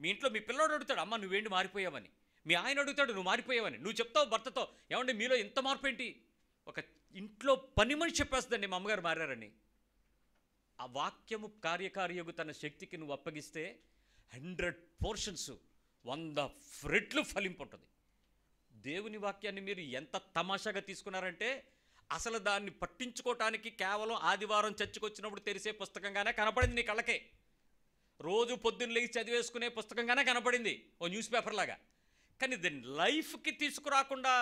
మీ ఇంట్లో మీ పిల్లోడు అడుగుతాడు, అమ్మ నువ్వేంటి మారిపోయావని. మీ ఆయన అడుగుతాడు, నువ్వు మారిపోయావని. నువ్వు చెప్తావు భర్తతో, ఏమంటే మీలో ఎంత మార్పు ఏంటి. ఒక ఇంట్లో పని మనిషి చెప్పేస్తుందండి మా అమ్మగారు మారారని. ఆ వాక్యము కార్యకార్యగు తన శక్తికి నువ్వు అప్పగిస్తే 100 portions 100 రెట్లు ఫలింపు ఉంటుంది. దేవుని వాక్యాన్ని మీరు ఎంత తమాషాగా తీసుకున్నారంటే అసలు దాన్ని పట్టించుకోవటానికి కేవలం ఆదివారం చర్చికి వచ్చినప్పుడు తెరిసే పుస్తకంగానే కనపడింది నీ కళ్ళకే. రోజు పొద్దున్న లేచి చదివేసుకునే పుస్తకంగానే కనపడింది, ఓ న్యూస్ పేపర్ లాగా. కానీ దాన్ని లైఫ్కి తీసుకురాకుండా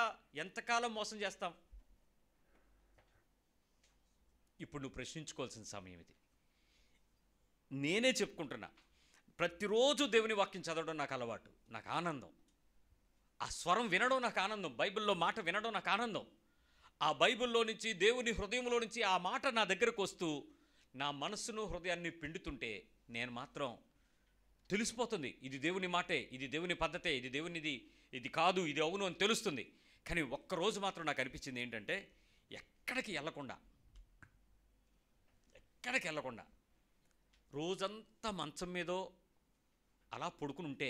ఎంతకాలం మోసం చేస్తాం? ఇప్పుడు నువ్వు ప్రశ్నించుకోవాల్సిన సమయం ఇది. నేనే చెప్పుకుంటున్నా, ప్రతిరోజు దేవుని వాక్యం చదవడం నాకు అలవాటు, నాకు ఆనందం. ఆ స్వరం వినడం నాకు ఆనందం, బైబిల్లో మాట వినడం నాకు ఆనందం. ఆ బైబిల్లో నుంచి, దేవుని హృదయంలో నుంచి ఆ మాట నా దగ్గరకు వస్తూ నా మనస్సును హృదయాన్ని పిండుతుంటే నేను మాత్రం తెలిసిపోతుంది, ఇది దేవుని మాటే, ఇది దేవుని పద్ధతే, ఇది దేవునిది, ఇది కాదు, ఇది అవును అని తెలుస్తుంది. కానీ ఒక్కరోజు మాత్రం నాకు అనిపించింది ఏంటంటే, ఎక్కడికి వెళ్ళకుండా రోజంతా మంచం మీదో అలా పడుకుని ఉంటే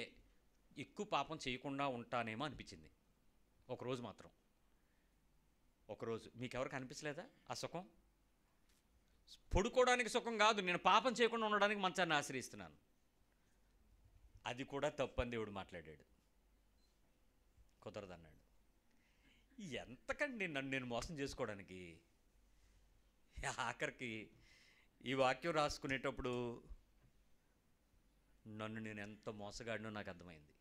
ఎక్కువ పాపం చేయకుండా ఉంటానేమో అనిపించింది. ఒకరోజు మాత్రం, ఒకరోజు మీకెవరికి అనిపించలేదా ఆ సుఖం? పడుకోవడానికి సుఖం కాదు, నేను పాపం చేయకుండా ఉండడానికి మంచాన్ని ఆశ్రయిస్తున్నాను. అది కూడా తప్పని దేవుడు మాట్లాడాడు. కుదరదన్నాడు. ఎంతకండి నన్ను నేను మోసం చేసుకోవడానికి? ఆఖరికి ఈ వాక్యం రాసుకునేటప్పుడు నన్ను నేను ఎంత మోసగాడినో నాకు అర్థమైంది.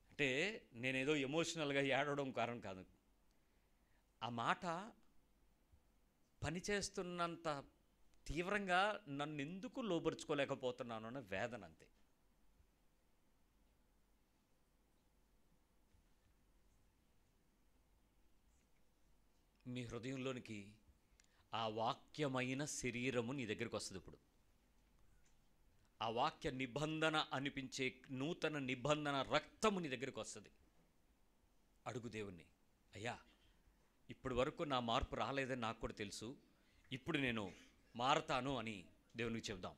అంటే నేనేదో ఎమోషనల్గా ఏడవడం కారణం కాదు. ఆ మాట పనిచేస్తున్నంత తీవ్రంగా నన్ను ఎందుకు లోబరుచుకోలేకపోతున్నాను అన్న వేదన అంతే. మీ హృదయంలోనికి ఆ వాక్యమైన శరీరము నీ దగ్గరికి వస్తుంది. ఇప్పుడు ఆ వాక్య నిబంధన అనిపించే నూతన నిబంధన రక్తము నీ దగ్గరికి వస్తుంది. అడుగు దేవుణ్ణి, అయ్యా ఇప్పటి వరకు నా మార్పు రాలేదని నాకు కూడా తెలుసు, ఇప్పుడు నేను మారతాను అని దేవునికి చెప్దాం.